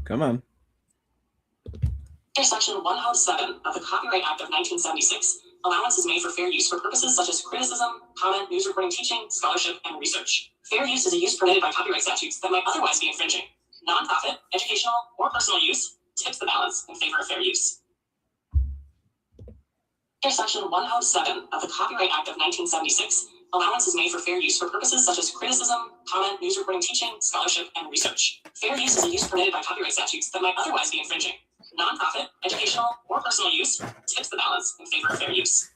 Come on. Section 107 of the Copyright Act of 1976. Allowance is made for fair use for purposes such as criticism, comment, news reporting, teaching, scholarship, and research. Fair use is a use permitted by copyright statutes that might otherwise be infringing. Nonprofit, educational, or personal use tips the balance in favor of fair use. Section 107 of the Copyright Act of 1976. Allowance is made for fair use for purposes such as criticism, comment, news reporting, teaching, scholarship, and research. Fair use is a use permitted by copyright statutes that might otherwise be infringing. Nonprofit, educational, or personal use tips the balance in favor of fair use.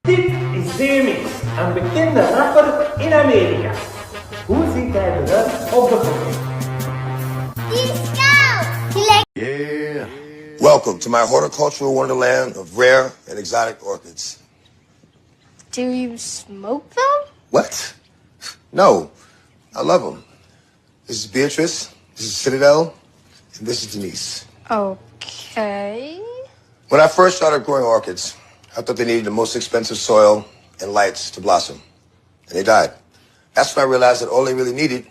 Dit is DMX, een bekende rapper in Amerika. Hoe ziet hij eruit op de foto? Yeah. Welcome to my horticultural wonderland of rare and exotic orchids. Do you smoke them? What? No, I love them. This is Beatrice, this is Citadel, and this is Denise. Okay. When I first started growing orchids, I thought they needed the most expensive soil and lights to blossom, and they died. That's when I realized that all they really needed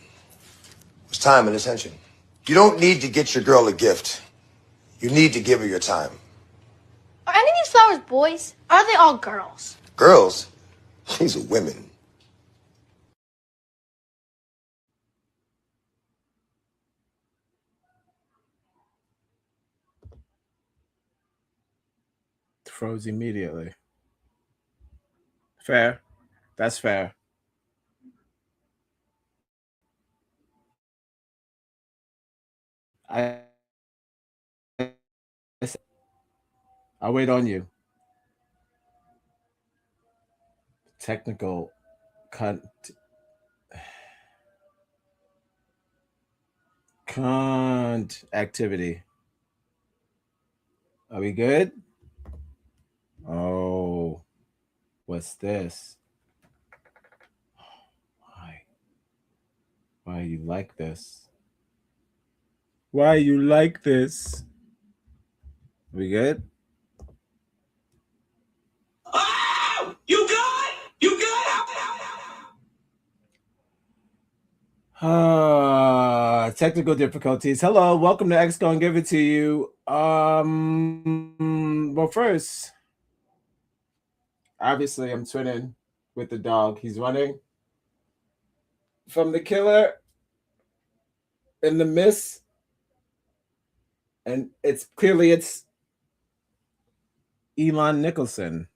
was time and attention. You don't need to get your girl a gift. You need to give her your time. Are any of these flowers boys? Or are they all girls? Girls? These are women. Froze immediately. Fair. That's fair. I'll wait on you. Technical activity. Are we good? Oh, what's this? Why you like this? Why you like this? We good? Oh, you good? You good? Technical difficulties. Hello, welcome to XGonGiveItToYa. Well, first, obviously, I'm twinning with the dog. He's running from the killer in the mist, and it's Elon Nicholson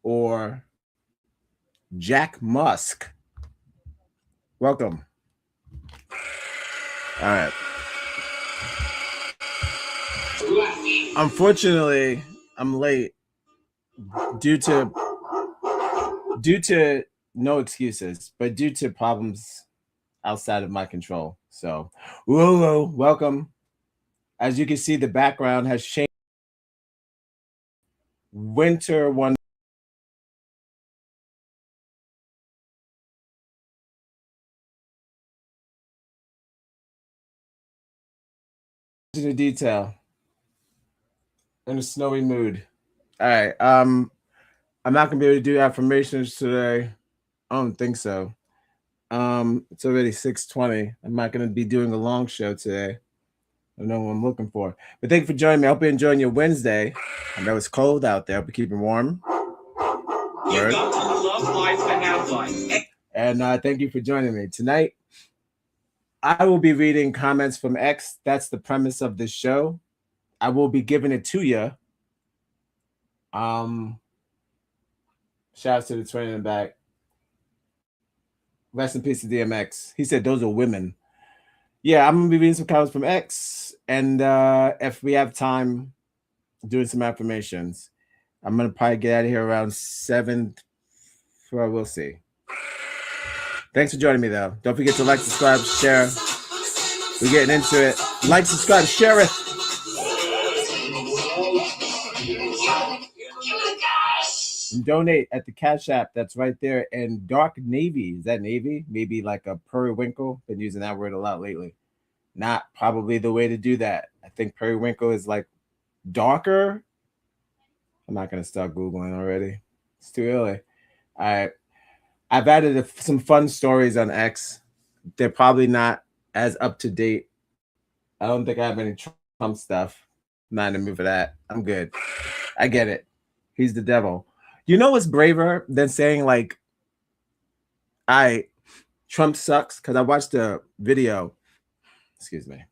or Jack Musk. Welcome. All right. Unfortunately, I'm late due to no excuses, but due to problems outside of my control. So, whoa, welcome. As you can see, the background has changed. Winter one. To the detail. In a snowy mood. All right. I'm not gonna be able to do affirmations today. I don't think so. It's already 6:20. I'm not gonna be doing a long show today. I don't know what I'm looking for. But thank you for joining me. I hope you're enjoying your Wednesday. I know it's cold out there, but keeping warm. You got to love life and have life. And thank you for joining me. Tonight, I will be reading comments from X. That's the premise of this show. I will be giving it to you. Shout out to the twin in the back. Rest in peace to DMX. He said those are women. Yeah, I'm gonna be reading some comments from X, and if we have time, doing some affirmations. I'm gonna probably get out of here around 7. Well, we'll see. Thanks for joining me, though. Don't forget to like, subscribe, share. We're getting into it. Like, subscribe, share it. And donate at the Cash App that's right there in dark navy. Is that navy? Maybe like a periwinkle. Been using that word a lot lately. Not probably the way to do that. I think periwinkle is like darker I'm not gonna start Googling already. It's too early. I've added some fun stories on X. They're probably not as up to date. I don't think I have any Trump stuff. I'm not in the mood for that. I'm good. I get it. He's the devil. You know what's braver than saying like, Trump sucks? Because I watched the video. Excuse me.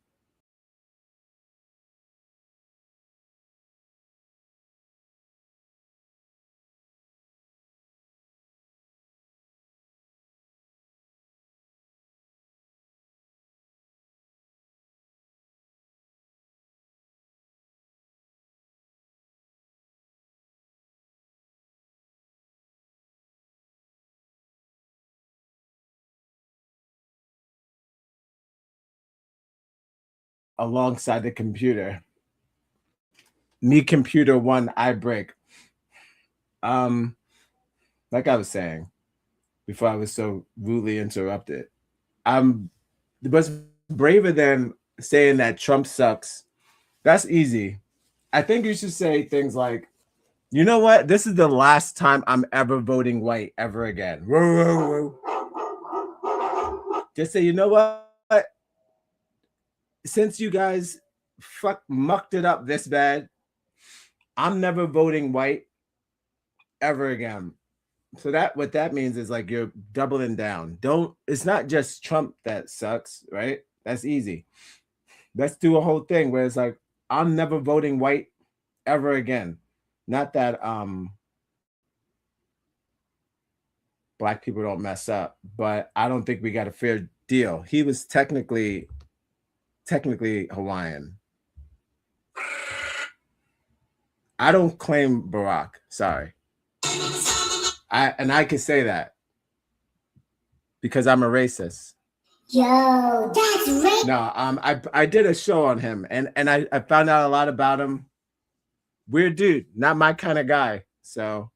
Alongside the computer. Me computer one, I break. Like I was saying before I was so rudely interrupted. What's braver than saying that Trump sucks? That's easy. I think you should say things like, you know what? This is the last time I'm ever voting white ever again. Just say, you know what? Since you guys mucked it up this bad, I'm never voting white ever again. So what that means is like you're doubling down. It's not just Trump that sucks, right? That's easy. Let's do a whole thing where it's like, I'm never voting white ever again. Not that black people don't mess up, but I don't think we got a fair deal. He was technically Hawaiian. I don't claim Barack. Sorry. I can say that because I'm a racist. Yo, that's racist. No, I did a show on him and I found out a lot about him. Weird dude, not my kind of guy. So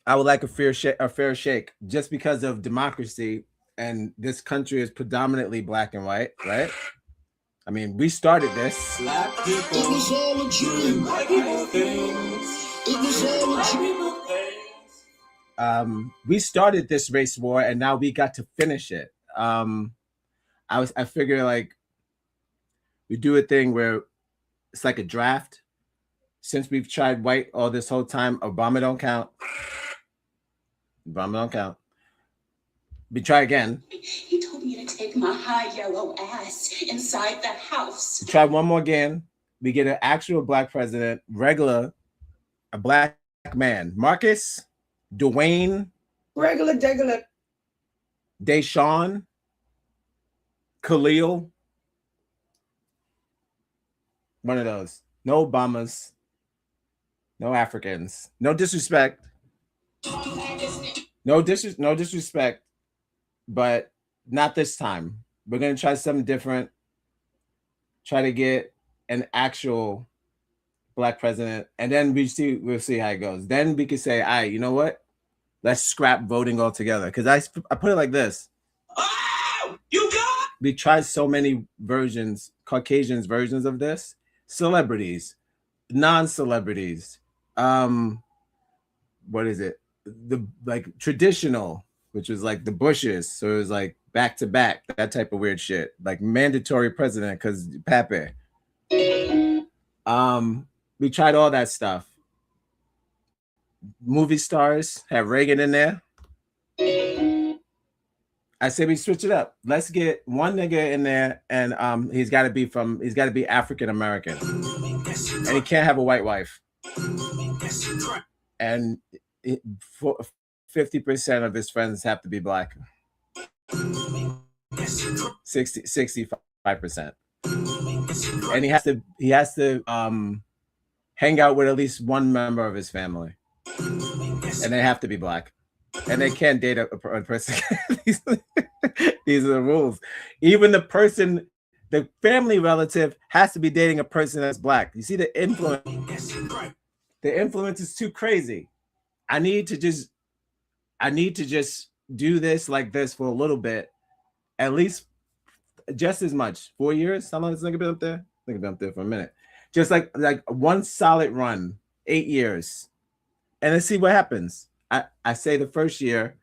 I would like a fair shake just because of democracy, and this country is predominantly black and white, right? I mean, we started this. Black people. It was all a dream. White people things. It was all a dream. We started this race war, and now we got to finish it. I figure like we do a thing where it's like a draft. Since we've tried white all this whole time, Obama don't count. Obama don't count. We try again. He told me to take my high yellow ass inside the house. We try one more again. We get an actual black president, a black man. Marcus, Dwayne, regular degular, Deshaun, Khalil. One of those. No Obamas. No Africans. No disrespect. No disrespect. But not this time. We're going to try something different. Try to get an actual black president. And then we'll see how it goes. Then we could say, all right, you know what? Let's scrap voting altogether. Because I put it like this. Oh, you got. We tried so many versions, Caucasians versions of this. Celebrities, non-celebrities. What is it? The like traditional, which was like the Bushes. So it was like back to back, that type of weird shit. Like mandatory president because Pape. We tried all that stuff. Movie stars, have Reagan in there. I say we switch it up. Let's get one nigga in there, and he's got to be African American, and he can't have a white wife. And 50% of his friends have to be black. 65%. And he has to hang out with at least one member of his family, and they have to be black. And they can't date a person. These are the rules. Even the family relative has to be dating a person that's black. You see the influence? The influence is too crazy. I need to just do this like this for a little bit, at least just as much. 4 years? How long has this nigga been up there? I think I've been up there for a minute. Just like one solid run, 8 years, and let's see what happens. I say the first year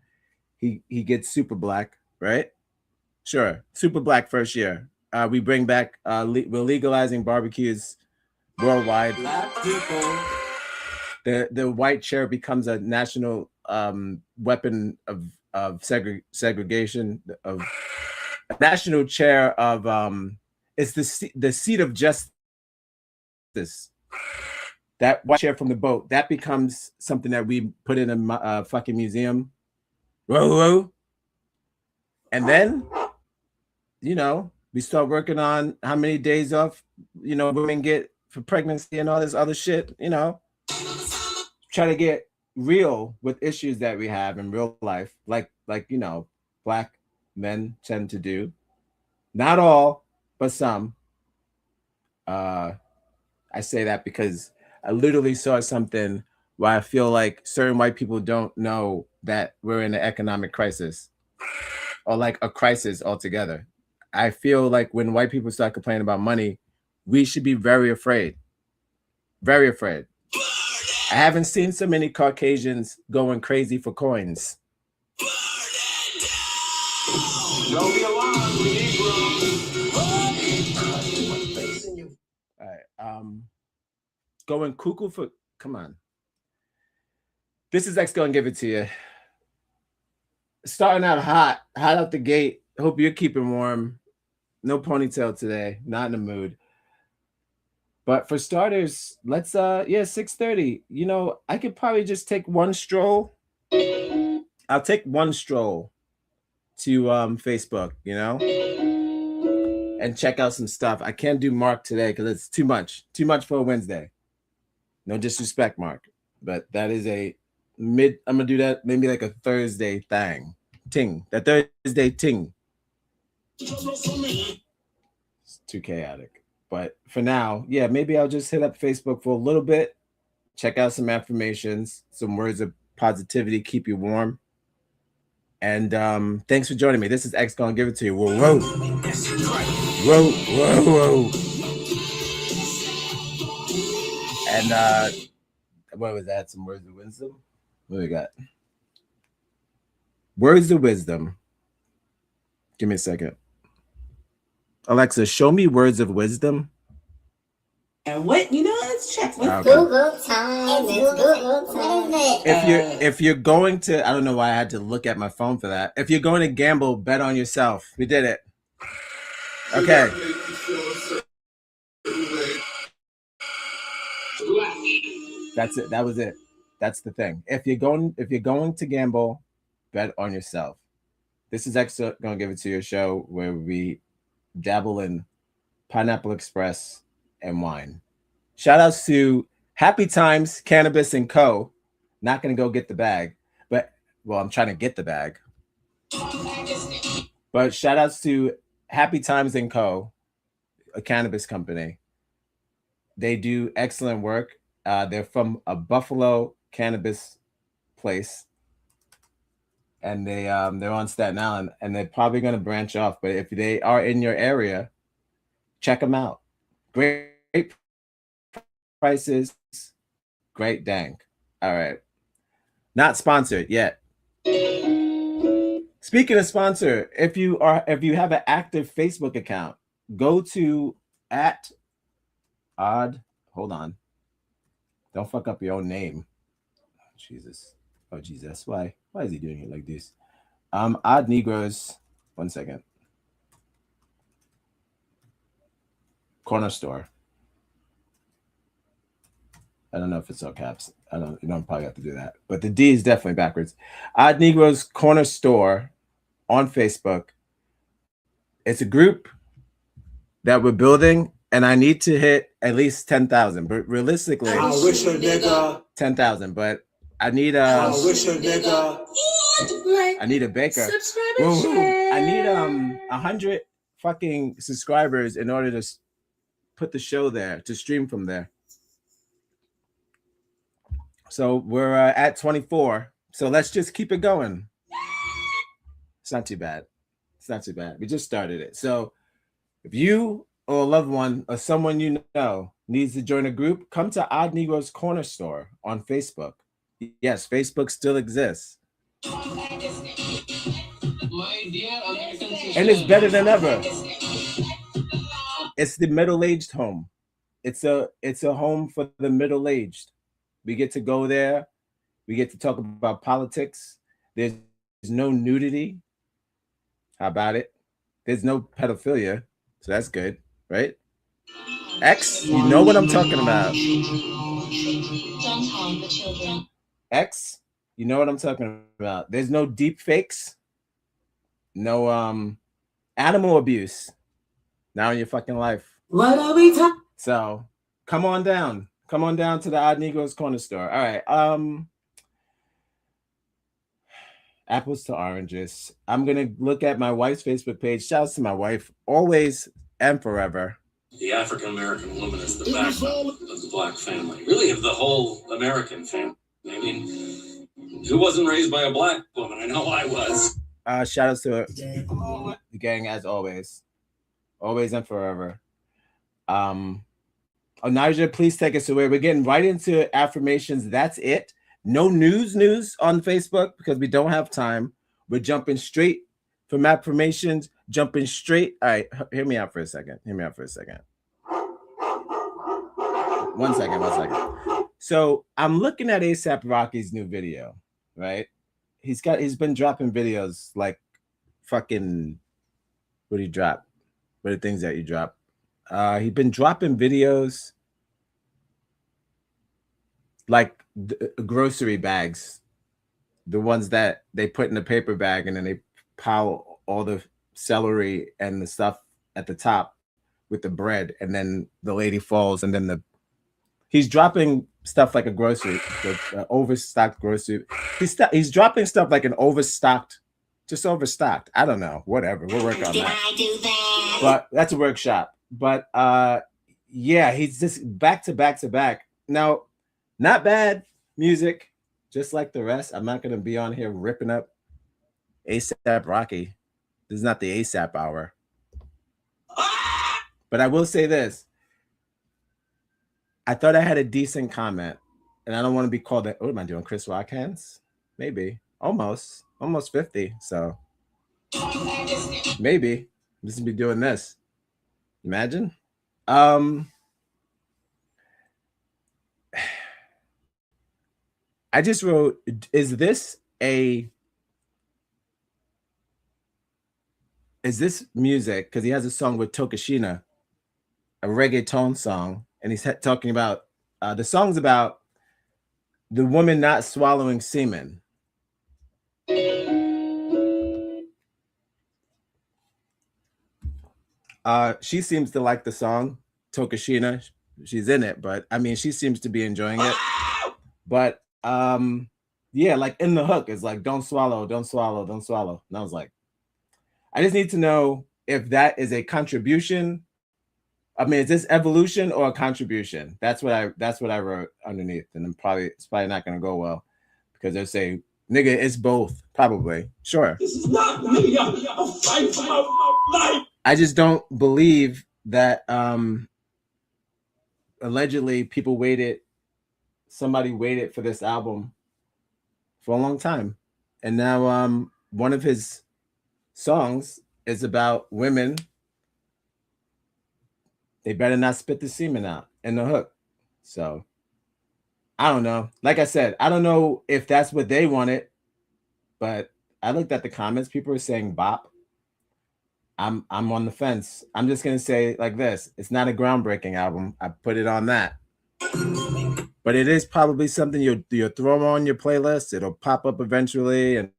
he gets super black, right? Sure, super black first year. We bring back we're legalizing barbecues worldwide. Black people. The white chair becomes a national weapon of segregation, of a national chair of it's the seat of justice. That white chair from the boat, that becomes something that we put in a fucking museum. Whoa. And then, you know, we start working on how many days off, you know, women get for pregnancy and all this other shit, you know. Try to get real with issues that we have in real life, like you know, black men tend to do. Not all, but some. I say that because I literally saw something where I feel like certain white people don't know that we're in an economic crisis, or like a crisis altogether. I feel like when white people start complaining about money, we should be very afraid. Very afraid. I haven't seen so many Caucasians going crazy for coins. Don't be alarmed, All right. Going cuckoo for, come on. This is X Gonna Give It To You. Starting out hot out the gate. Hope you're keeping warm. No ponytail today. Not in the mood. But for starters, let's 6:30. You know, I could probably just take one stroll. I'll take one stroll to Facebook, you know, and check out some stuff. I can't do Mark today because it's too much for a Wednesday. No disrespect, Mark, but that is I'm gonna do that maybe like a Thursday thing. That Thursday ting. It's too chaotic. But for now, yeah, maybe I'll just hit up Facebook for a little bit, check out some affirmations, some words of positivity, keep you warm. And thanks for joining me. This is X Gonna Give It To You. Whoa. And what was that? Some words of wisdom? What do we got? Words of wisdom. Give me a second. Alexa, show me words of wisdom. And what, you know, let's check. Okay. Google time. Google time. If you're going to, I don't know why I had to look at my phone for that. If you're going to gamble, bet on yourself. We did it. Okay. That's it. That was it. That's the thing. If you're going to gamble, bet on yourself. This is X Gonna Give It To You show where we dabble in Pineapple Express and wine. Shout outs to Happy Times Cannabis and Co. Not gonna go get the bag, but I'm trying to get the bag. But shout outs to Happy Times and Co., a cannabis company. They do excellent work. They're from a Buffalo cannabis place, and they're on Staten Island, and they're probably going to branch off. But if they are in your area, check them out. Great prices, great dank. All right, not sponsored yet. Speaking of sponsor, if you have an active Facebook account, go to @odd. Hold on, don't fuck up your own name. Jesus. Oh, Jesus. Why is he doing it like this? Odd Negroz. 1 second. Corner store. I don't know if it's all caps. You don't probably have to do that. But the D is definitely backwards. Odd Negroz Corner Store on Facebook. It's a group that we're building, and I need to hit at least 10,000. But realistically, I wish a nigga 10,000. But I need I wish a nigga. I need a baker. Subscribe and share. I need 100 fucking subscribers in order to put the show there, to stream from there. So we're at 24. So let's just keep it going. It's not too bad. We just started it. So if you or a loved one or someone you know needs to join a group, come to Odd Negro's Corner Store on Facebook. Yes, Facebook still exists. And it's better than ever. It's the middle-aged home. It's a home for the middle-aged. We get to go there. We get to talk about politics. There's no nudity. How about it? There's no pedophilia. So that's good, right? X, you know what I'm talking about. Don't harm the children. X, you know what I'm talking about. There's no deep fakes. No animal abuse. Now in your fucking life. What are we talking? So come on down. Come on down to the Odd Negro's Corner Store. All right. Apples to oranges. I'm gonna look at my wife's Facebook page. Shouts to my wife, always and forever. The African American woman is the backbone of the Black family, really of the whole American family. I mean, who wasn't raised by a Black woman? I know I was. Shout outs to the gang as always and forever. Onaja, please take us away. We're getting right into affirmations. That's it. No news on Facebook because we don't have time. We're jumping straight from affirmations, jumping straight. All right, hear me out for a second. One second. So I'm looking at A$AP Rocky's new video, right? He's been dropping videos like fucking, what do you drop? What are the things that you drop? He's been dropping videos like grocery bags, the ones that they put in a paper bag and then they pile all the celery and the stuff at the top with the bread, and then the lady falls, and then he's dropping stuff like a grocery, overstocked grocery. He's dropping stuff like an overstocked. I don't know, whatever. We'll work on that. But that's a workshop. But yeah, he's just back to back. Now, not bad music, just like the rest. I'm not gonna be on here ripping up A$AP Rocky. This is not the A$AP hour. But I will say this. I thought I had a decent comment, and I don't want to be called that. What am I doing? Chris Rock hands? Maybe. Almost 50. So maybe I'm just gonna be doing this. Imagine. I just wrote, is this music? Because he has a song with Tokashina, a reggaeton song, and he's talking about the song's about the woman not swallowing semen. She seems to like the song, Tokashina. She's in it, but I mean, she seems to be enjoying it. But yeah, like in the hook, it's like, don't swallow. And I was like, I just need to know if that is a contribution. I mean, is this evolution or a contribution? That's what I wrote underneath, and it's probably not gonna go well because they'll say, nigga, it's both. Probably. Sure. This is not me. I'm fighting for my life. I just don't believe that allegedly somebody waited for this album for a long time. And now one of his songs is about women. They better not spit the semen out in the hook. So I don't know. Like I said, I don't know if that's what they wanted, but I looked at the comments. People are saying bop. I'm on the fence. I'm just gonna say like this: it's not a groundbreaking album. I put it on that, but it is probably something you'll throw on your playlist. It'll pop up eventually, and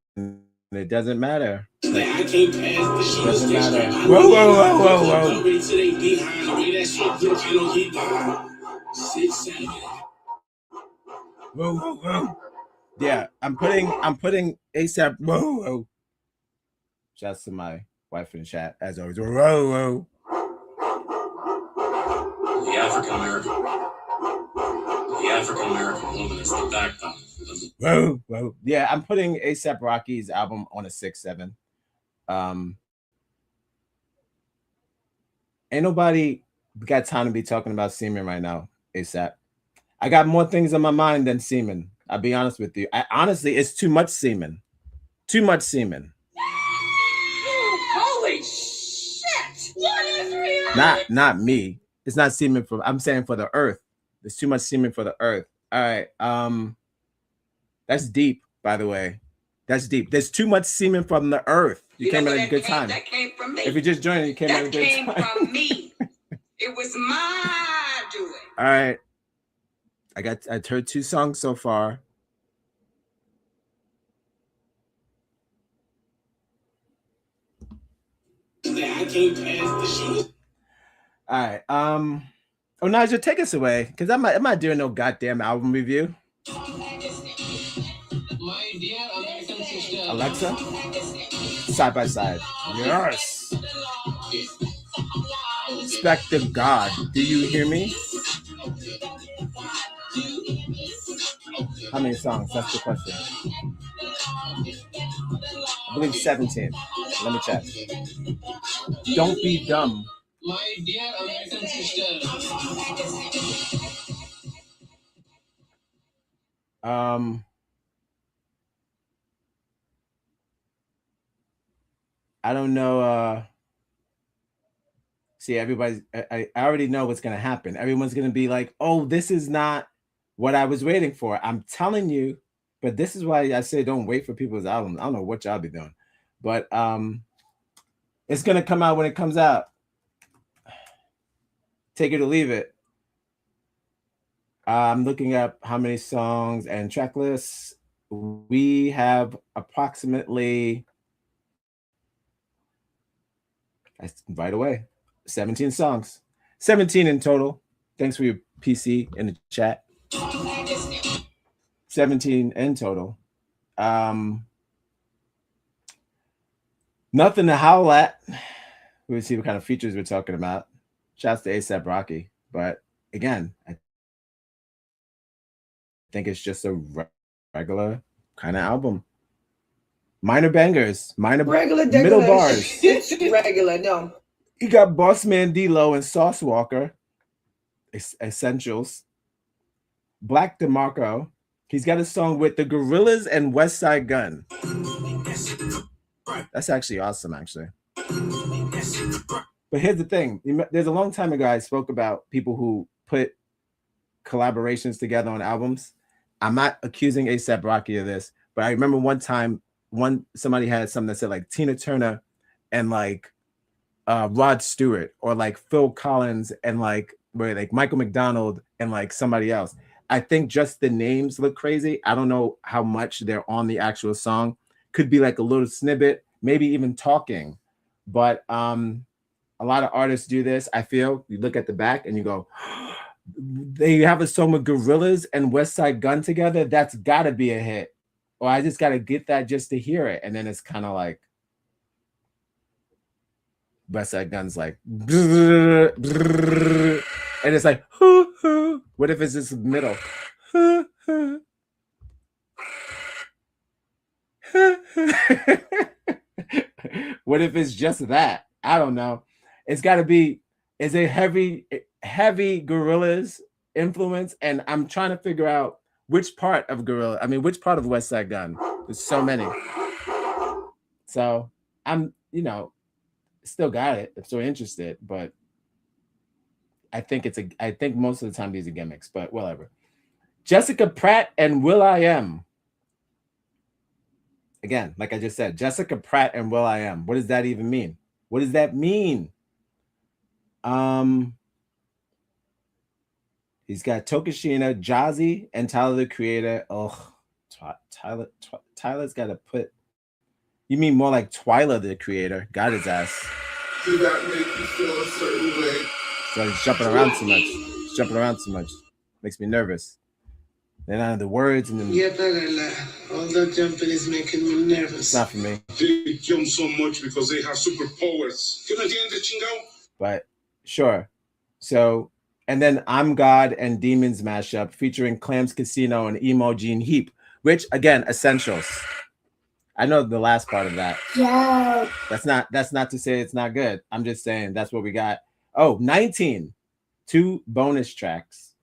it doesn't matter. Like, it doesn't matter. Whoa! Whoa! Yeah, I'm putting A$AP. Whoa! Shouts to my wife in the chat, as always. Whoa. The African American woman is the backbone. Whoa. Yeah, I'm putting A$AP Rocky's album on a 6-7. Ain't nobody we got time to be talking about semen right now, ASAP. I got more things on my mind than semen. I'll be honest with you. Honestly, it's too much semen. Too much semen. Holy shit! What is reality? Not me. It's not semen for. I'm saying for the earth. There's too much semen for the earth. All right. That's deep, by the way. That's deep. There's too much semen from the earth. You came at a good time. That came from me. If you just joined, you came at a good time. That came from me. It was my doing. All right. I heard 2 songs so far. I can't pass the shit. All right. Oh, Nigel, take us away, because I'm not doing no goddamn album review. My dear American sister. Alexa, Side by Side. Yes. Respect to God. Do you hear me? How many songs? That's the question. I believe 17. Let me check. Don't be dumb. My dear American sister. I don't know. See, everybody's. I already know what's gonna happen. Everyone's gonna be like, "Oh, this is not what I was waiting for." I'm telling you, but this is why I say don't wait for people's albums. I don't know what y'all be doing, but it's gonna come out when it comes out. Take it or leave it. I'm looking up how many songs and track lists. We have approximately, right away, 17 songs. 17 in total. Thanks for your PC in the chat. 17 in total. Nothing to howl at. We'll see what kind of features we're talking about. Shouts to A$AP Rocky. But again, I think it's just a regular kind of album. Minor bangers, regular middle bars. It's regular, no. You got Bossman D-Lo and Sauce Walker, Essentials. Black DeMarco. He's got a song with the Gorillas and West Side Gun. That's actually awesome, actually. But here's the thing. There's a long time ago I spoke about people who put collaborations together on albums. I'm not accusing A$AP Rocky of this, but I remember one time somebody had something that said like Tina Turner and like Rod Stewart, or like Phil Collins and like Michael McDonald and like somebody else. I think just the names look crazy. I don't know how much they're on the actual song. Could be like a little snippet, maybe even talking. But a lot of artists do this. I feel you look at the back and you go, they have a song with Gorillas and West Side Gun together. That's gotta be a hit. Or I just gotta get that just to hear it. And then it's kind of like West Side Gun's like, and it's like, what if it's just middle? What if it's just that? I don't know. It's got to be. Is a heavy Gorillas influence, and I'm trying to figure out which part of which part of West Side Gun. There's so many. So I'm, still got it. I'm so interested, but I think most of the time these are gimmicks, but whatever. Jessica Pratt and will.i.am. Again, like I just said, Jessica Pratt and will.i.am. What does that even mean? What does that mean? He's got Tokashina, Jazzy, and Tyler the Creator. Oh, Tyler's got to put. You mean more like Twyla the Creator? Got his ass. Do that make you feel a certain way? So he's jumping around too much. Makes me nervous. Then I know the words and then. Yeah, all that jumping is making me nervous. It's not for me. They jump so much because they have superpowers. But sure. So, and then I'm God and Demons mashup featuring Clams Casino and Emo Gene Heap, which again, Essentials. I know the last part of that. Yeah. That's not to say it's not good. I'm just saying that's what we got. Oh, 19. 2 bonus tracks.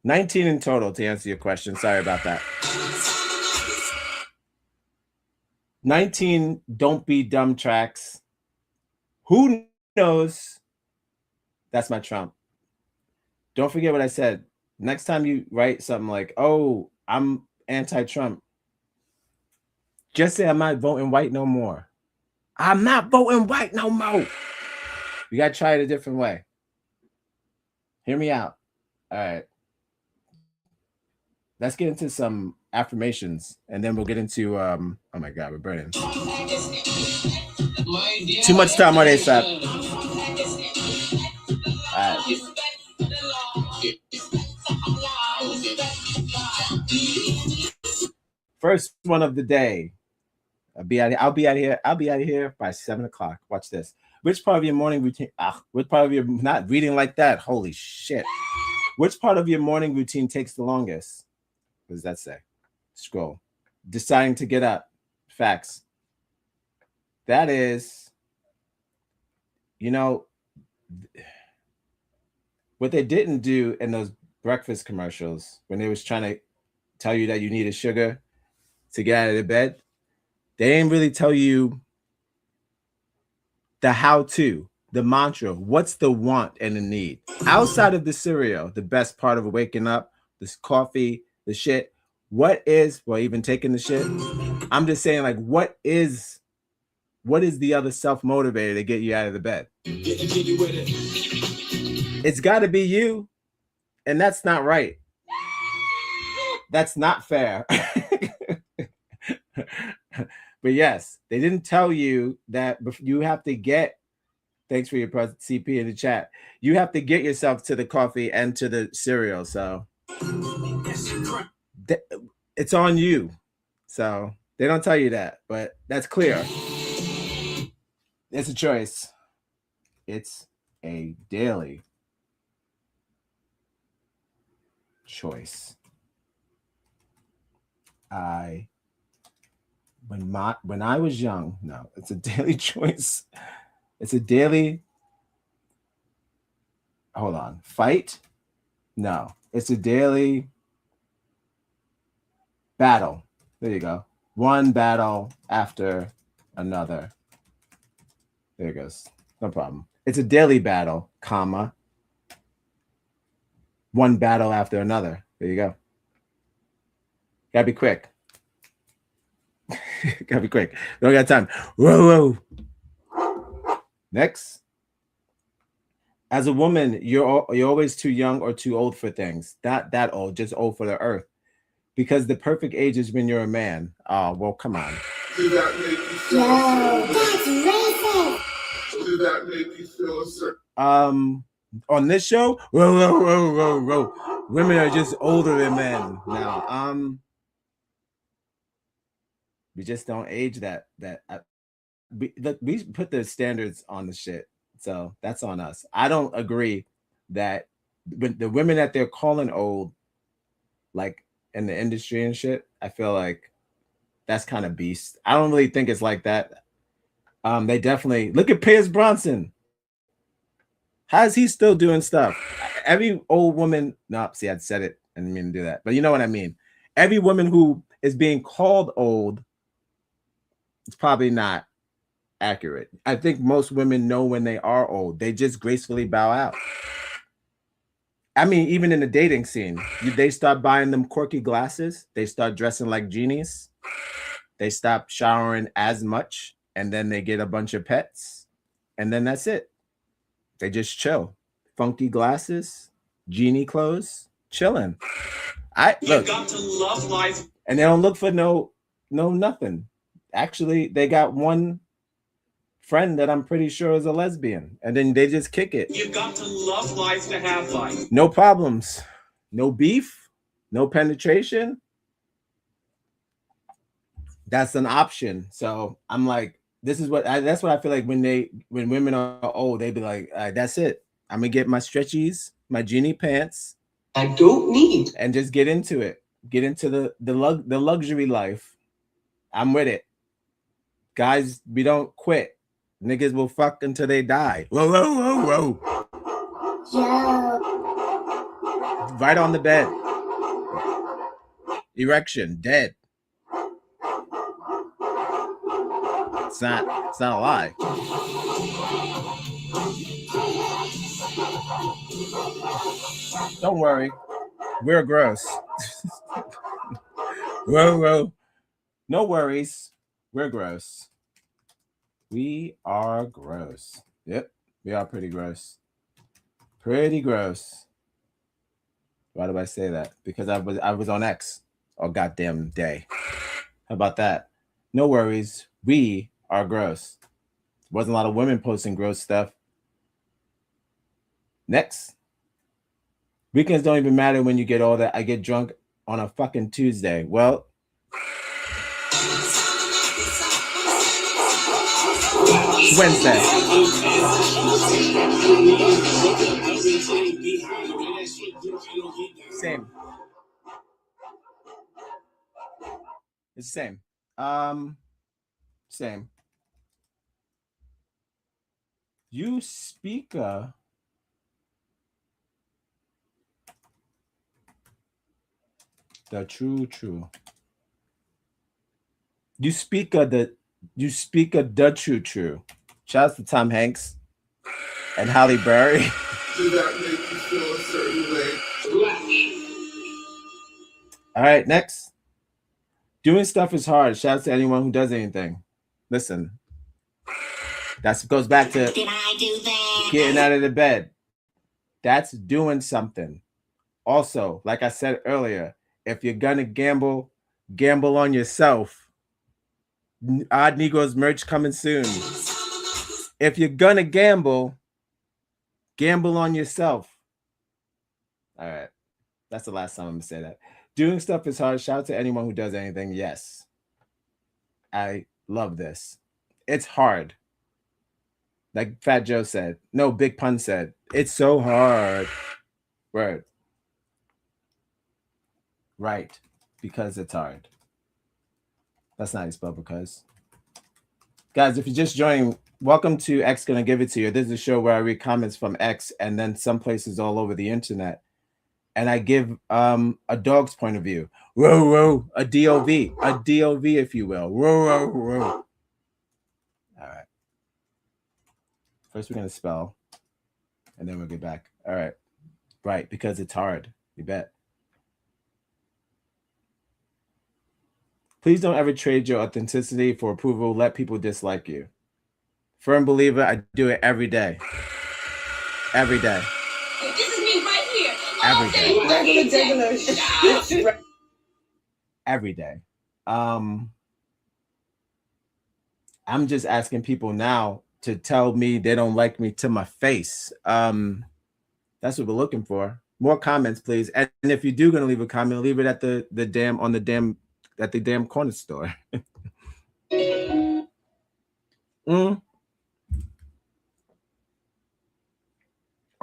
19 in total to answer your question. Sorry about that. 19 Don't Be Dumb tracks. Who knows? That's my Trump. Don't forget what I said. Next time you write something like, oh, I'm anti-Trump, just say I'm not voting white no more. I'm not voting white no more. You got to try it a different way. Hear me out. All right. Let's get into some affirmations, and then we'll get into, oh my God, we're burning. Too much time on ASAP. All right. First one of the day. I'll be out of here by 7 o'clock. Watch this. Which part of your morning routine? Which part of your not reading like that? Holy shit. Which part of your morning routine takes the longest? What does that say? Scroll. Deciding to get up. Facts. That is, you know, what they didn't do in those breakfast commercials when they was trying to tell you that you needed sugar to get out of the bed. They didn't really tell you the how-to, the mantra. What's the want and the need? Outside of the cereal, the best part of waking up, this coffee, the shit. What is, well, even taking the shit? I'm just saying, like, what is the other self-motivator to get you out of the bed? It's got to be you, and that's not right. That's not fair. But yes, they didn't tell you that you have to get, thanks for your CP in the chat, you have to get yourself to the coffee and to the cereal. So it's on you. So they don't tell you that, but that's clear. It's a choice. It's a daily choice. When I was young, no, it's a daily choice. It's a daily, hold on, fight? No, it's a daily battle. There you go. One battle after another. There it goes. No problem. It's a daily battle, comma. One battle after another. There you go. Gotta be quick. Gotta be quick. We don't got time. Whoa, whoa. Next. As a woman, you're always too young or too old for things. Not that old, just old for the earth. Because the perfect age is when you're a man. Oh, well, come on. Did that make you feel That's racist. Did that make you feel a certain? On this show, whoa. Women are just older than men now. We just don't age that. We put the standards on the shit, so that's on us. I don't agree that the women that they're calling old, like in the industry and shit, I feel like that's kind of beast. I don't really think it's like that. They definitely look at Pierce Bronson. How's he still doing stuff? Every old woman, no, see, I said it, I didn't mean to do that, but you know what I mean. Every woman who is being called old, it's probably not accurate. I think most women know when they are old. They just gracefully bow out. I mean, even in the dating scene, they start buying them quirky glasses. They start dressing like genies. They stop showering as much, and then they get a bunch of pets, and then that's it. They just chill. Funky glasses, genie clothes, chilling. You got to love life. And they don't look for no nothing. Actually, they got one friend that I'm pretty sure is a lesbian, and then they just kick it. You've got to love life to have life. No problems, no beef, no penetration. That's an option. So I'm like, this is what that's what I feel like when women are old, they be like, all right, that's it. I'm gonna get my stretchies, my genie pants. I don't need, and just get into it. Get into the luxury life. I'm with it. Guys, we don't quit. Niggas will fuck until they die. Whoa. Right on the bed. Erection, dead. It's not a lie. Don't worry. We're gross. Whoa. No worries. We're gross. We are gross. Yep. We are pretty gross. Pretty gross. Why do I say that? Because I was on X all goddamn day. How about that? No worries. We are gross. Wasn't a lot of women posting gross stuff. Next. Weekends don't even matter when you get all that. I get drunk on a fucking Tuesday. Well, it's Wednesday. Same. It's the same. Same. You speaker. The true. You speak of the true. Shouts to Tom Hanks and Halle Berry. Does that make you feel a certain way? All right, next. Doing stuff is hard. Shouts to anyone who does anything. Listen. That goes back to getting out of the bed. That's doing something. Also, like I said earlier, if you're gonna gamble on yourself. Odd Negroz merch coming soon. If you're gonna gamble on yourself. All right. That's the last time I'm gonna say that. Doing stuff is hard. Shout out to anyone who does anything. Yes. I love this. It's hard. Like Fat Joe said. No, Big Pun said. It's so hard. Word. Right. Because it's hard. That's not spelled because. Guys, if you're just joining, welcome to X Gonna Give It To You. This is a show where I read comments from X and then some places all over the internet. And I give a dog's point of view. Row, a DOV. A DOV, if you will. Row. All right. First, we're going to spell. And then we'll get back. All right. Right, because it's hard. You bet. Please don't ever trade your authenticity for approval. Let people dislike you. Firm believer, I do it every day. Every day. This is me right here. Every day. Regular. Every day. I'm just asking people now to tell me they don't like me to my face. That's what we're looking for. More comments, please. And if you do gonna leave a comment, leave it at the damn corner store.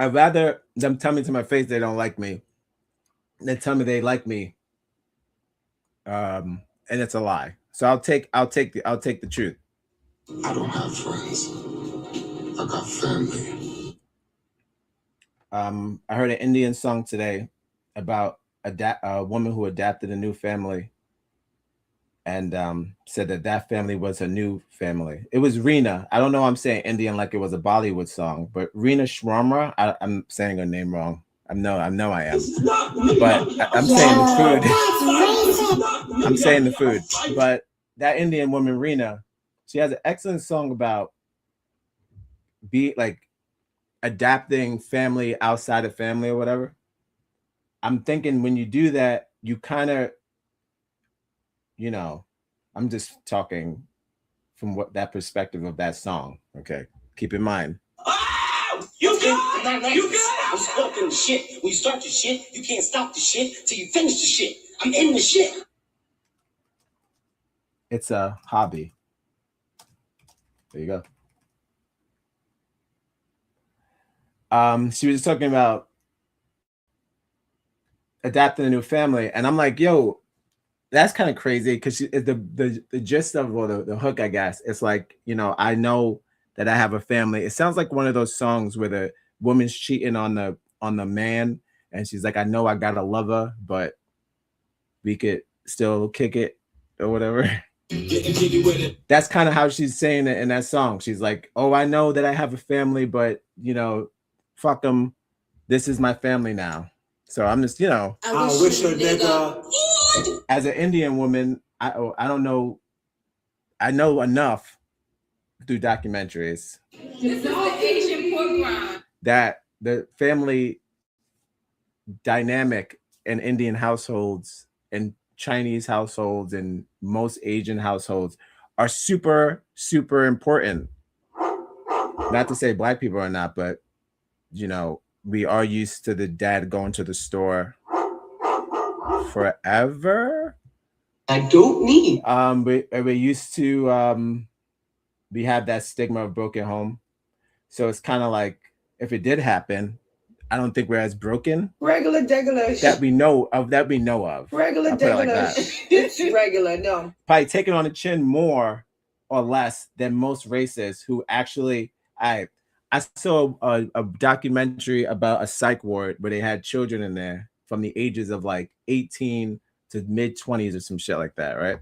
I'd rather them tell me to my face they don't like me than tell me they like me. And it's a lie. So I'll take the truth. I don't have friends. I got family. I heard an Indian song today about a woman who adapted a new family and said that family was her new family. It was Reena. I don't know why I'm saying Indian like it was a Bollywood song, but Reena Shramra. I'm saying her name wrong. I know I am. But I'm saying the food. I'm saying the food. But that Indian woman, Reena, she has an excellent song about adapting family outside of family or whatever. I'm thinking when you do that, you kind of, I'm just talking from that perspective of that song. Okay. Keep in mind. Oh, you good? You good? I'm stuck in the shit. When you start your shit, you can't stop the shit till you finish the shit. I'm in the shit. It's a hobby. There you go. She was talking about adapting a new family, and I'm like, yo, that's kind of crazy because the gist of the hook, I guess, it's like, I know that I have a family. It sounds like one of those songs where woman's cheating on the man, and she's like, I know I got a lover, but we could still kick it or whatever. That's kind of how she's saying it in that song. She's like, oh, I know that I have a family, but you know, fuck them. This is my family now. So I'm just, you know, I wish a nigga. as an Indian woman, I don't know. I know enough through documentaries that the family dynamic in Indian households and Chinese households and most Asian households are super, super important. Not to say black people are not, but you know, we are used to the dad going to the store forever. I don't need. We're used to we have that stigma of broken home. So it's kind of like if it did happen, I don't think we're as broken. Regular degular. That we know of. Regular degular. It's regular, no. Probably taking on the chin more or less than most races who actually. I saw a documentary about a psych ward where they had children in there from the ages of like 18 to mid-20s or some shit like that, right?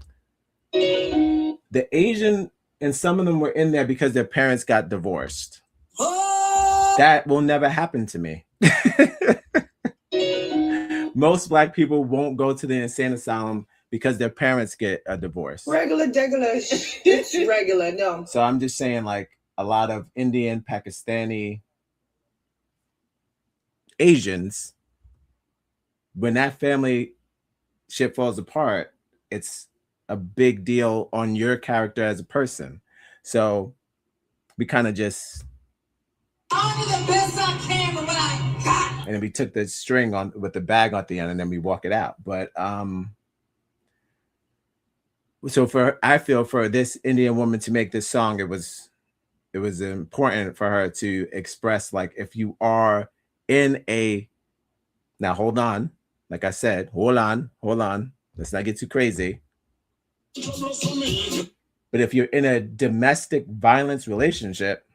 The Asian and some of them were in there because their parents got divorced. That will never happen to me. Most black people won't go to the insane asylum because their parents get a divorce. Regular degular. It's regular, no. So I'm just saying, like, a lot of Indian, Pakistani, Asians, when that family shit falls apart, it's a big deal on your character as a person. So we kind of just, I'll do the best I can with what I got. and then we took the string on with the bag at the end, and then we walk it out. But so I feel for this Indian woman to make this song, it was important for her to express, like, if you are in a, now hold on, like I said, hold on, let's not get too crazy. But if you're in a domestic violence relationship,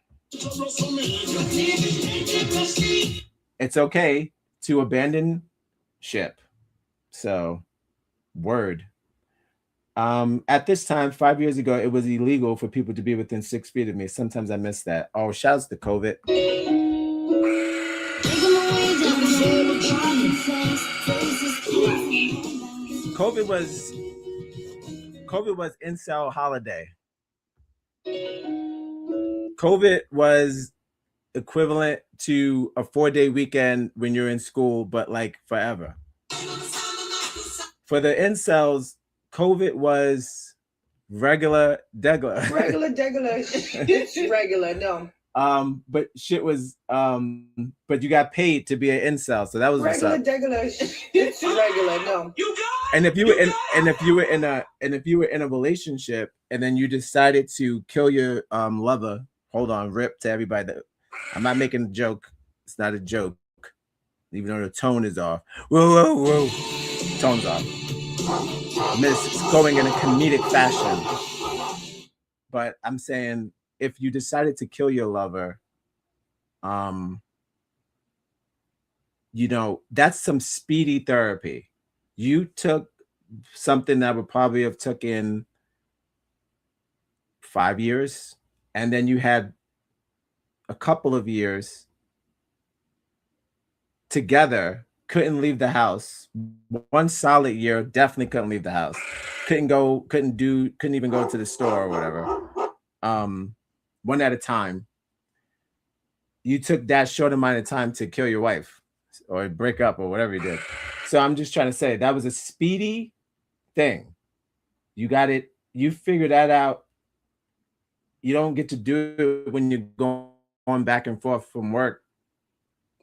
it's okay to abandon ship. So, word. At this time, 5 years ago, it was illegal for people to be within 6 feet of me. Sometimes I miss that. Oh, shouts to COVID. COVID was incel holiday. COVID was equivalent to a 4-day weekend when you're in school, but like forever. For the incels, COVID was regular degular. Regular degular. It's regular, no. But shit was but you got paid to be an incel, so that was regular degular. It's regular, no. And if you were in a relationship and then you decided to kill your lover, hold on, rip to everybody that I'm not making a joke. It's not a joke, even though the tone is off. Whoa. Tone's off. It's going in a comedic fashion. But I'm saying, if you decided to kill your lover, you know, that's some speedy therapy. You took something that would probably have taken 5 years, and then you had a couple of years together, couldn't leave the house. 1 solid year, definitely couldn't leave the house. Couldn't even go to the store or whatever. One at a time. You took that short amount of time to kill your wife or break up or whatever you did. So I'm just trying to say that was a speedy thing. You got it. You figure that out. You don't get to do it when you're going back and forth from work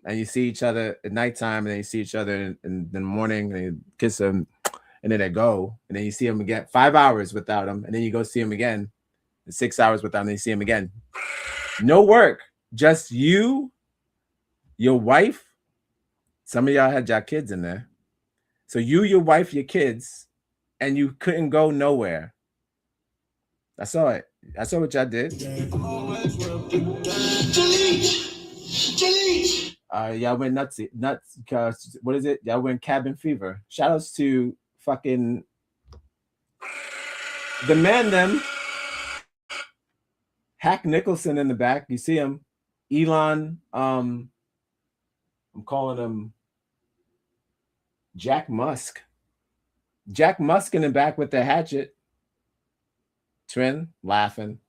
and you see each other at nighttime, and then you see each other in the morning, and you kiss them, and then they go, and then you see them again 5 hours without them, and then you go see them again 6 hours without them, and then you see them again. No work, just you, your wife. Some of y'all had your kids in there. So you, your wife, your kids, and you couldn't go nowhere. I saw it. I saw what y'all did. Y'all went nuts. What is it? Y'all went cabin fever. Shout outs to fucking the man, them. Hack Nicholson in the back. You see him. Elon. I'm calling him Jack Musk. Jack Musk in the back with the hatchet. Trin laughing.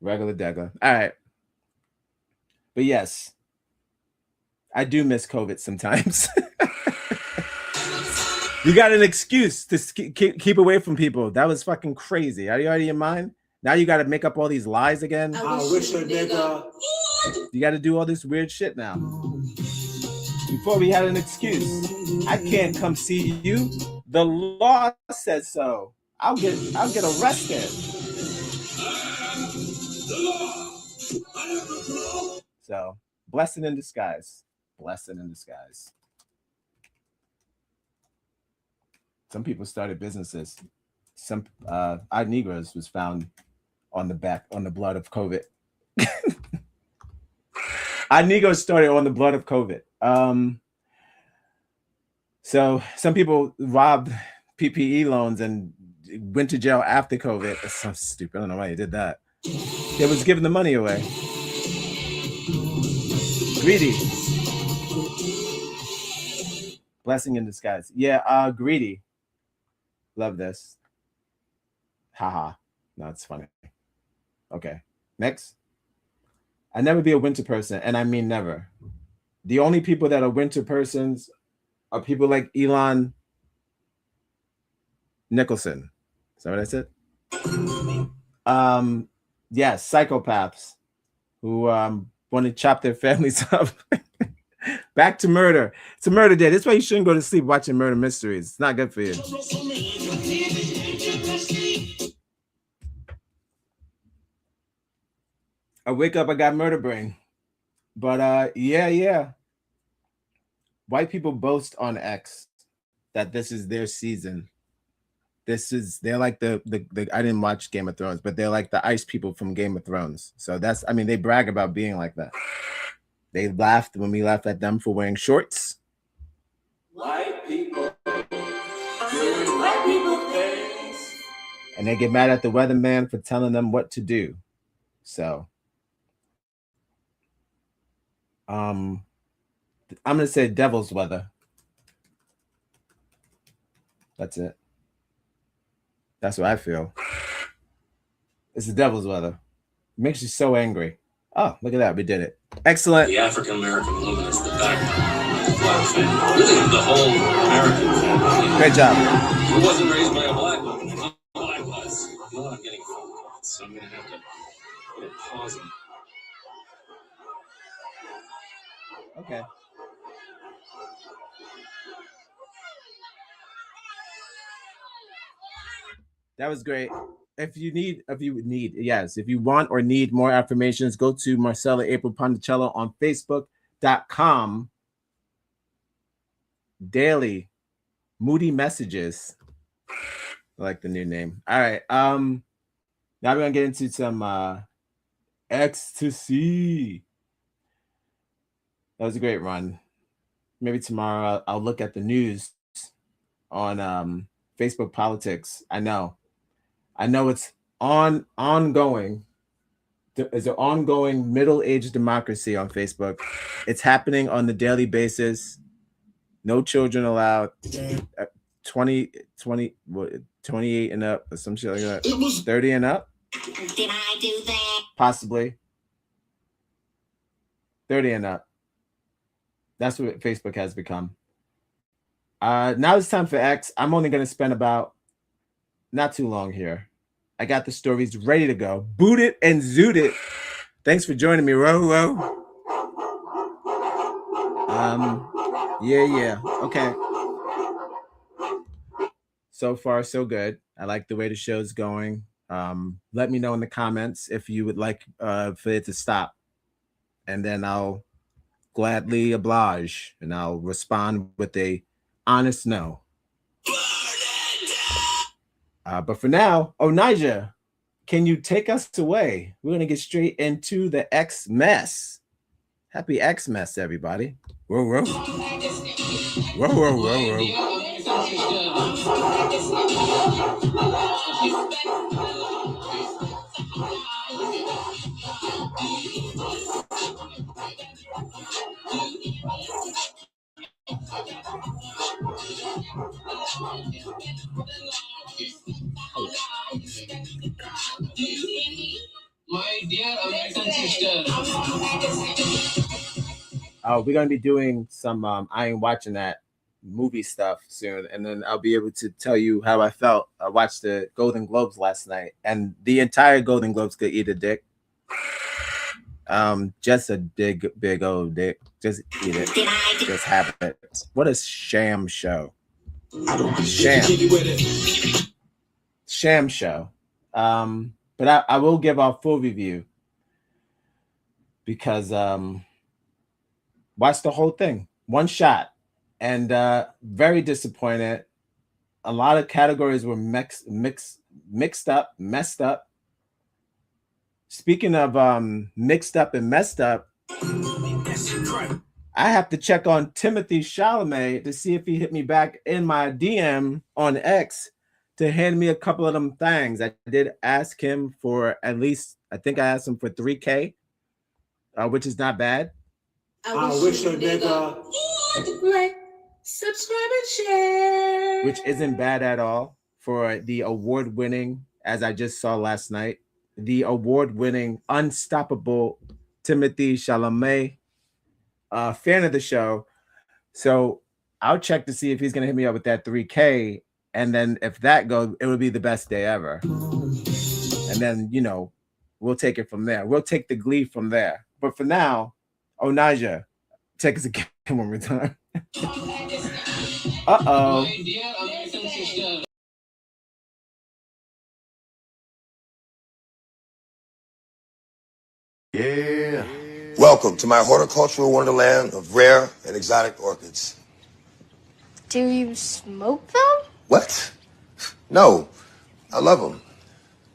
Regular degger. All right. But yes, I do miss COVID sometimes. You got an excuse to keep away from people. That was fucking crazy. Are you out of your mind? Now you got to make up all these lies again. I wish a nigga. You got to do all this weird shit now. Before we had an excuse. I can't come see you. The law says so. I'll get arrested. So, blessing in disguise. Blessing in disguise. Some people started businesses. Some our Negroz was found on the blood of COVID. Our Negroz started on the blood of COVID. So some people robbed PPE loans and went to jail after COVID. That's so stupid. I don't know why you did that. They was giving the money away. Greedy. Blessing in disguise. Yeah, greedy. Love this. Haha. No, it's funny. Okay. Next. I never be a winter person, and I mean never. The only people that are winter persons are people like Elon Nicholson. Is that what I said? Yes, psychopaths who want to chop their families up. Back to murder. It's a murder day. That's why you shouldn't go to sleep watching murder mysteries. It's not good for you. I wake up, I got murder brain. But yeah. White people boast on X that this is their season. They're like the I didn't watch Game of Thrones, but they're like the ice people from Game of Thrones. So they brag about being like that. They laughed when we laughed at them for wearing shorts. White people doing white people things. And they get mad at the weatherman for telling them what to do. So I'm gonna say devil's weather. That's it. That's what I feel. It's the devil's weather. It makes you so angry. Oh, look at that. We did it. Excellent. The African American woman is the backbone of the black family. Really, the whole American family. Great job. Who wasn't raised by a black woman? Oh, I was. No, I'm getting phone calls, so I'm going to have to put a pause on. Okay. That was great. If you want or need more affirmations, go to Marcella April Ponticello on Facebook.com. Daily Moody Messages. I like the new name. All right. Now we're gonna get into some ecstasy. That was a great run. Maybe tomorrow I'll look at the news on Facebook politics. I know it's ongoing. There's an ongoing middle-aged democracy on Facebook. It's happening on the daily basis. No children allowed. 28 and up or some shit like that. 30 and up. Did I do that? Possibly. 30 and up. That's what Facebook has become. Now it's time for X. I'm only going to spend about not too long here. I got the stories ready to go. Boot it and zoot it. Thanks for joining me, Ro. Yeah. Okay. So far, so good. I like the way the show's going. Let me know in the comments if you would like for it to stop. And then I'll gladly oblige and I'll respond with a honest no. But for now, Nija, can you take us away? We're going to get straight into the X mess. Happy Xmas, everybody. Whoa, whoa. Whoa, whoa, whoa, My dear American sister. Oh, we're gonna be doing some I ain't watching that movie stuff soon, and then I'll be able to tell you how I felt. I watched the Golden Globes last night, and the entire Golden Globes could eat a dick. Just a big old dick. Just eat it. Just have it. What a sham show. Sham show. But I will give our full review because watched the whole thing, one shot, and very disappointed. A lot of categories were mixed up, messed up. Speaking of mixed up and messed up, I have to check on Timothy Chalamet to see if he hit me back in my DM on X to hand me a couple of them things. I did ask him for at least, I think I asked him for 3K, which is not bad. I wish a nigga like, subscribe and share. Which isn't bad at all for the award-winning, as I just saw last night, the award-winning, unstoppable Timothy Chalamet, fan of the show. So I'll check to see if he's going to hit me up with that 3K. And then if that goes, it would be the best day ever. And then, you know, we'll take it from there. We'll take the glee from there. But for now, Naja, take us again one more time. Uh-oh. Yeah. Welcome to my horticultural wonderland of rare and exotic orchids. Do you smoke them? What? No, I love them.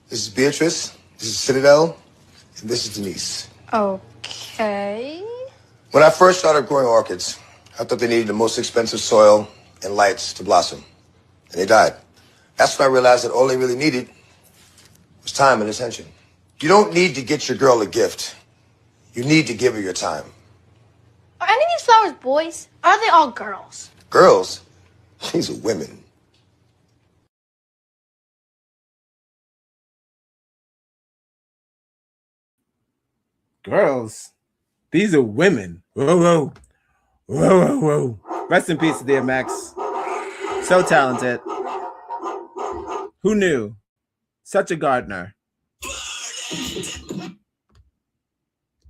This is Beatrice, this is Citadel, and this is Denise. Okay. When I first started growing orchids, I thought they needed the most expensive soil and lights to blossom, and they died. That's when I realized that all they really needed was time and attention. You don't need to get your girl a gift. You need to give her your time. Are any of these flowers boys? Or are they all girls? Girls? These are women. Girls? These are women. Whoa, whoa. Whoa, whoa, whoa. Rest in peace, dear Max. So talented. Who knew? Such a gardener.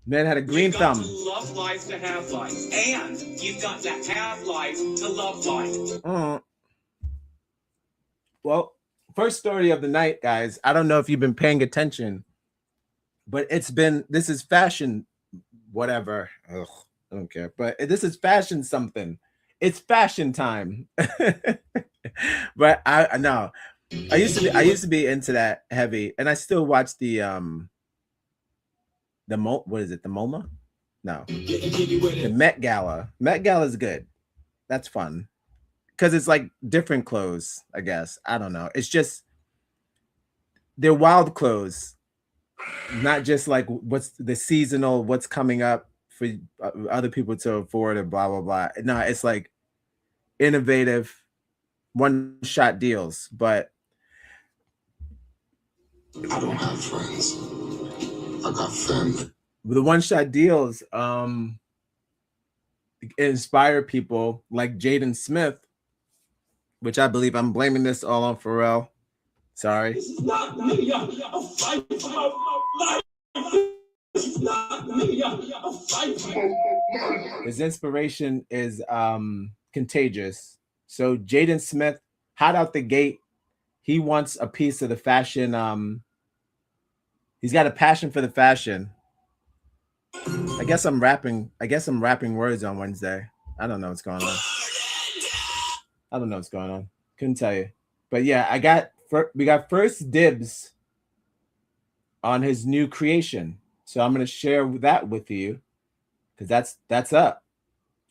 Man had a green thumb. Love life to have life, and you've got to have life to love life. Well, first story of the night, guys. I don't know if you've been paying attention, but this is fashion, whatever. Ugh, I don't care. But this is fashion something. It's fashion time. But I used to be into that heavy, and I still watch the what is it? The MoMA? No. The Met Gala. Met Gala is good. That's fun. Because it's like different clothes, I guess. I don't know. It's just they're wild clothes. Not just like what's the seasonal, what's coming up for other people to afford and blah, blah, blah. No, it's like innovative one-shot deals. But I don't have friends. I got family. The one-shot deals inspire people like Jaden Smith, which I believe I'm blaming this all on Pharrell. Sorry. This is not me. I'm fighting for my life. This is not me. I'm fighting for my life. His inspiration is contagious. So Jaden Smith, hot out the gate, he wants a piece of the fashion. He's got a passion for the fashion. I guess I'm rapping words on Wednesday. I don't know what's going on. Couldn't tell you. But yeah, we got first dibs on his new creation. So I'm going to share that with you because that's up.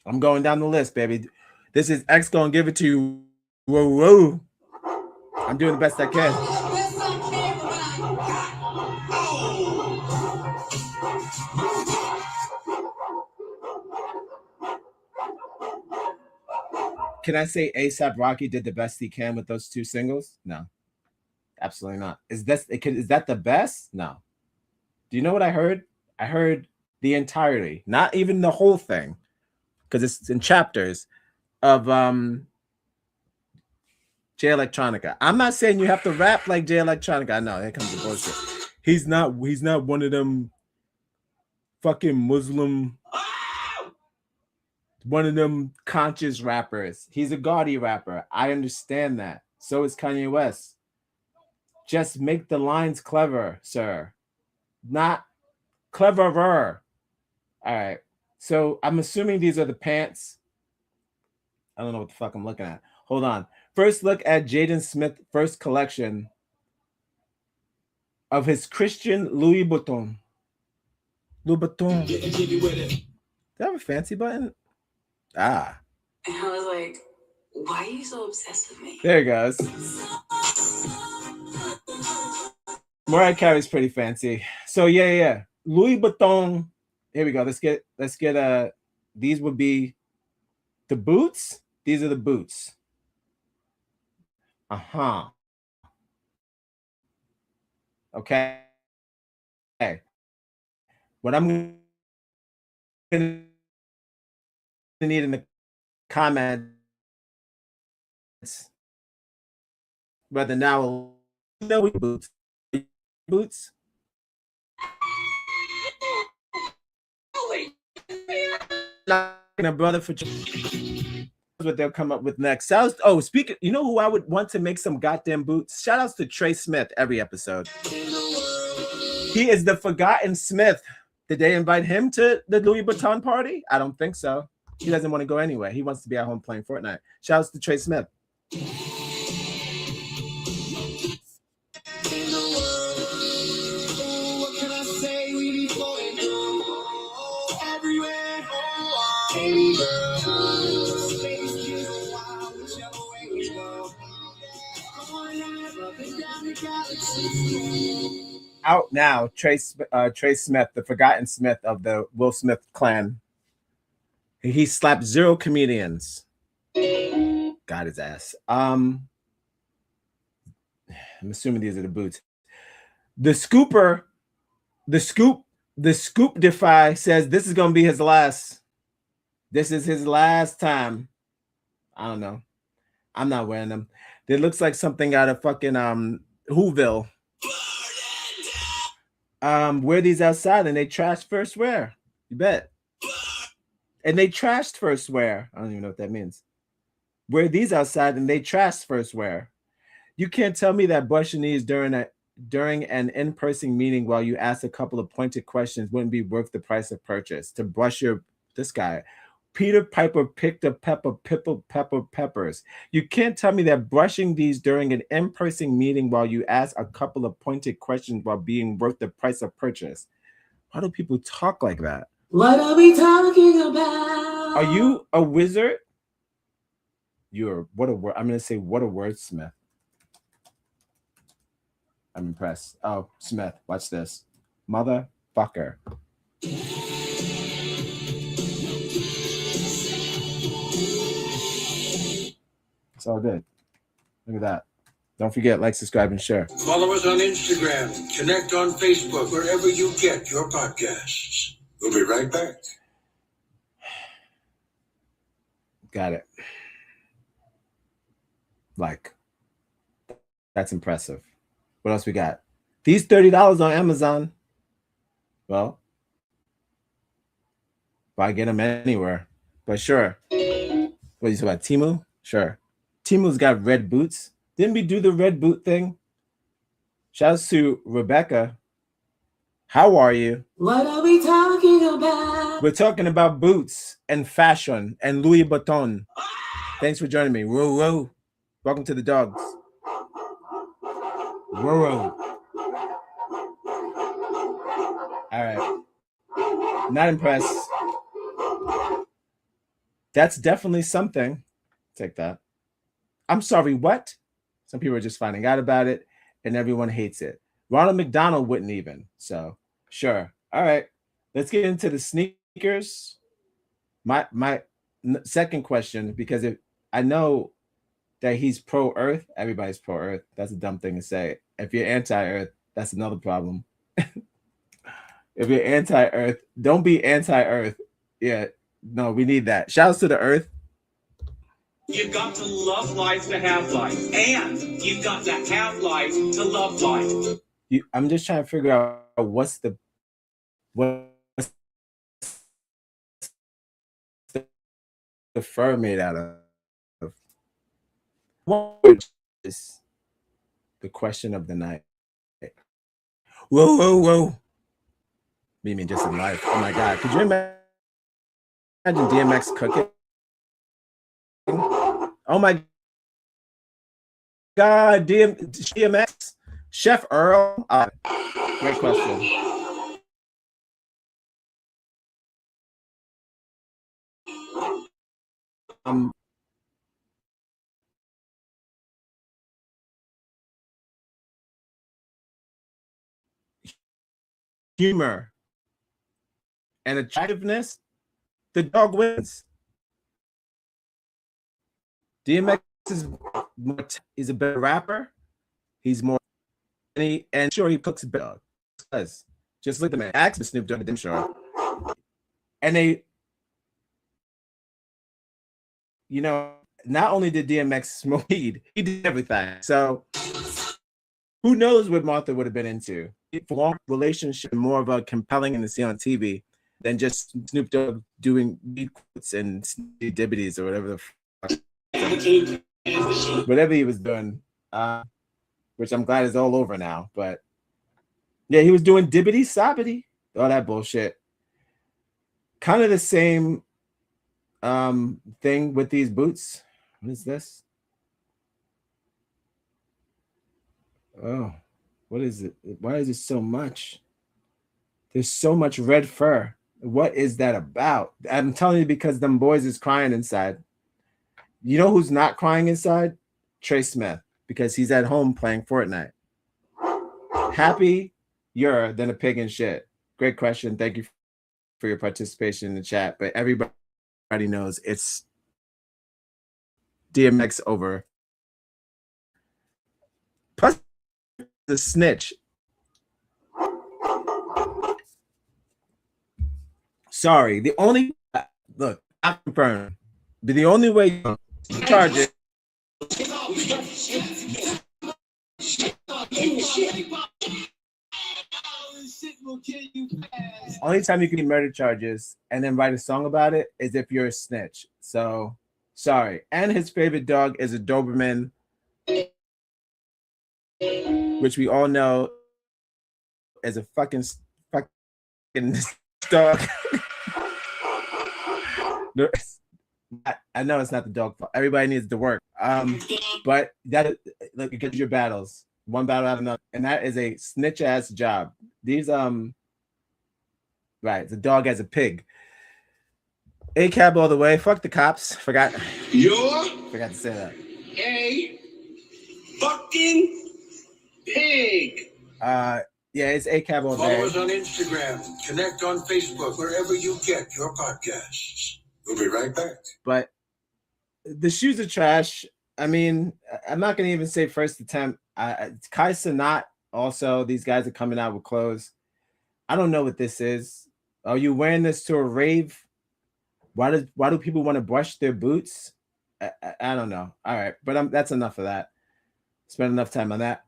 I'm going down the list, baby. This is X gonna give it to you. Whoa, whoa. I'm doing the best I can. Can I say A$AP Rocky did the best he can with those two singles? No, absolutely not. Is that the best? No. Do you know what I heard? I heard the entirety, not even the whole thing, because it's in chapters of Jay Electronica. I'm not saying you have to rap like Jay Electronica. I know, here comes the bullshit. He's not one of them fucking Muslim, one of them conscious rappers. He's a gaudy rapper. I understand that. So is Kanye West. Just make the lines clever, sir. Not cleverer. All right. So I'm assuming these are the pants. I don't know what the fuck I'm looking at. Hold on. First look at Jaden Smith's first collection of his Christian Louis Vuitton. Louis Vuitton. Do I have a fancy button? Ah. And I was like, why are you so obsessed with me? There it goes. Mariah Carey's pretty fancy. So yeah. Louis Vuitton. Here we go. Let's get these would be the boots. These are the boots. Okay. What I'm gonna need in the comments, whether now know boots. A brother for what they'll come up with next. Speaking, you know who I would want to make some goddamn boots? Shout outs to Trey Smith every episode. He is the forgotten Smith. Did they invite him to the Louis Vuitton party? I don't think so. He doesn't want to go anywhere. He wants to be at home playing Fortnite. Shout outs to Trey Smith. Out now, Trey Smith, the forgotten Smith of the Will Smith clan. He slapped 0 comedians. Got his ass. I'm assuming these are the boots. The Scoop Defy says this is gonna be his last. This is his last time. I don't know. I'm not wearing them. It looks like something out of fucking Whoville. Wear these outside and they trash first wear. You bet. And they trashed first wear. I don't even know what that means. Wear these outside and they trashed first wear. You can't tell me that brushing these during an in-person meeting while you ask a couple of pointed questions wouldn't be worth the price of purchase. To brush this guy. Peter Piper picked a peppers. You can't tell me that brushing these during an in-person meeting while you ask a couple of pointed questions while being worth the price of purchase. Why do people talk like that? What are we talking about? Are you a wizard? What a word. I'm gonna say what a wordsmith. I'm impressed. Oh, Smith, watch this. Motherfucker. It's all good. Look at that. Don't forget, like, subscribe, and share. Follow us on Instagram. Connect on Facebook, wherever you get your podcasts. We'll be right back. Got it. Like, that's impressive. What else we got? These $30 on Amazon. Well, buy get them anywhere. But sure. What are you talking about? Temu? Sure. Temu's got red boots. Didn't we do the red boot thing? Shouts to Rebecca. How are you? What are we talking about? We're talking about boots and fashion and Louis Vuitton. Thanks for joining me. Whoa, whoa. Welcome to the dogs. Whoa, whoa. All right. Not impressed. That's definitely something. Take that. I'm sorry, what? Some people are just finding out about it, and everyone hates it. Ronald McDonald wouldn't even. So, sure. All right. Let's get into the sneakers. My second question, because I know that he's pro-Earth. Everybody's pro-Earth. That's a dumb thing to say. If you're anti-Earth, that's another problem. If you're anti-Earth, don't be anti-Earth. Yeah, no, we need that. Shouts to the Earth. You've got to love life to have life, and you've got to have life to love life. I'm just trying to figure out what's the fur made out of. What is the question of the night? Whoa, whoa, whoa. You mean just in life? Oh my God. Could you imagine DMX cooking? Oh my God. DMX? Chef Earl? Great question. Humor and attractiveness, the dog wins. DMX is a better rapper. He's more, and sure he cooks better. Just look at the man. Ask Snoop Dogg, I'm sure. And they, you know, not only did DMX smoke weed, he did everything. So who knows what Martha would have been into? For relationship, more of a compelling in to see on TV than just Snoop Dogg doing beat quotes and dibbities or whatever the fuck. Whatever he was doing, which I'm glad is all over now. But yeah, he was doing dibbity sobbity, all that bullshit. Kind of the same thing with these boots. What is this? Oh, what is it? Why is it so much? There's so much red fur. What is that about? I'm telling you, because them boys is crying inside. You know who's not crying inside? Trey Smith, because he's at home playing Fortnite. Happier than a pig in shit. Great question. Thank you for your participation in the chat. But everybody knows it's DMX over. Plus the snitch. Sorry, the only look, I confirm. But the only way you charge it. Only time you can get murder charges and then write a song about it is if you're a snitch. So sorry. And his favorite dog is a Doberman, which we all know is a fucking dog. I know it's not the dog fault. Everybody needs to work. But that look, you get your battles, one battle out of another, and that is a snitch ass job. These right, the dog as a pig. A cab all the way. Fuck the cops. Forgot to say that. A fucking pig. Yeah, it's a cab all day. Follow us on Instagram. Connect on Facebook. Wherever you get your podcasts. We'll be right back. But the shoes are trash. I mean, I'm not going to even say first attempt. Kai Cenat also, these guys are coming out with clothes. I don't know what this is. Are you wearing this to a rave? Why do people want to brush their boots? I don't know. All right, but that's enough of that. Spent enough time on that.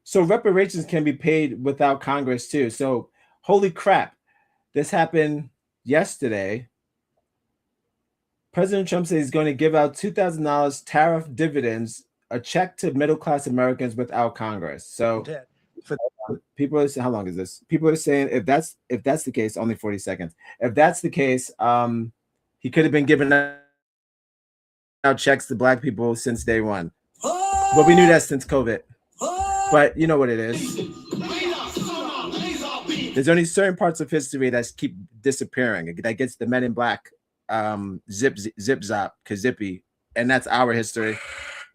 So reparations can be paid without Congress too. So holy crap, this happened yesterday. President Trump says he's going to give out $2,000 tariff dividends, a check to middle-class Americans without Congress. So for people are saying, how long is this? People are saying if that's the case, only 40 seconds. If that's the case, he could have been giving out checks to black people since day one. But we knew that since COVID. But you know what it is. There's only certain parts of history that keep disappearing. That gets the Men in Black zip zop Kazippy, and that's our history.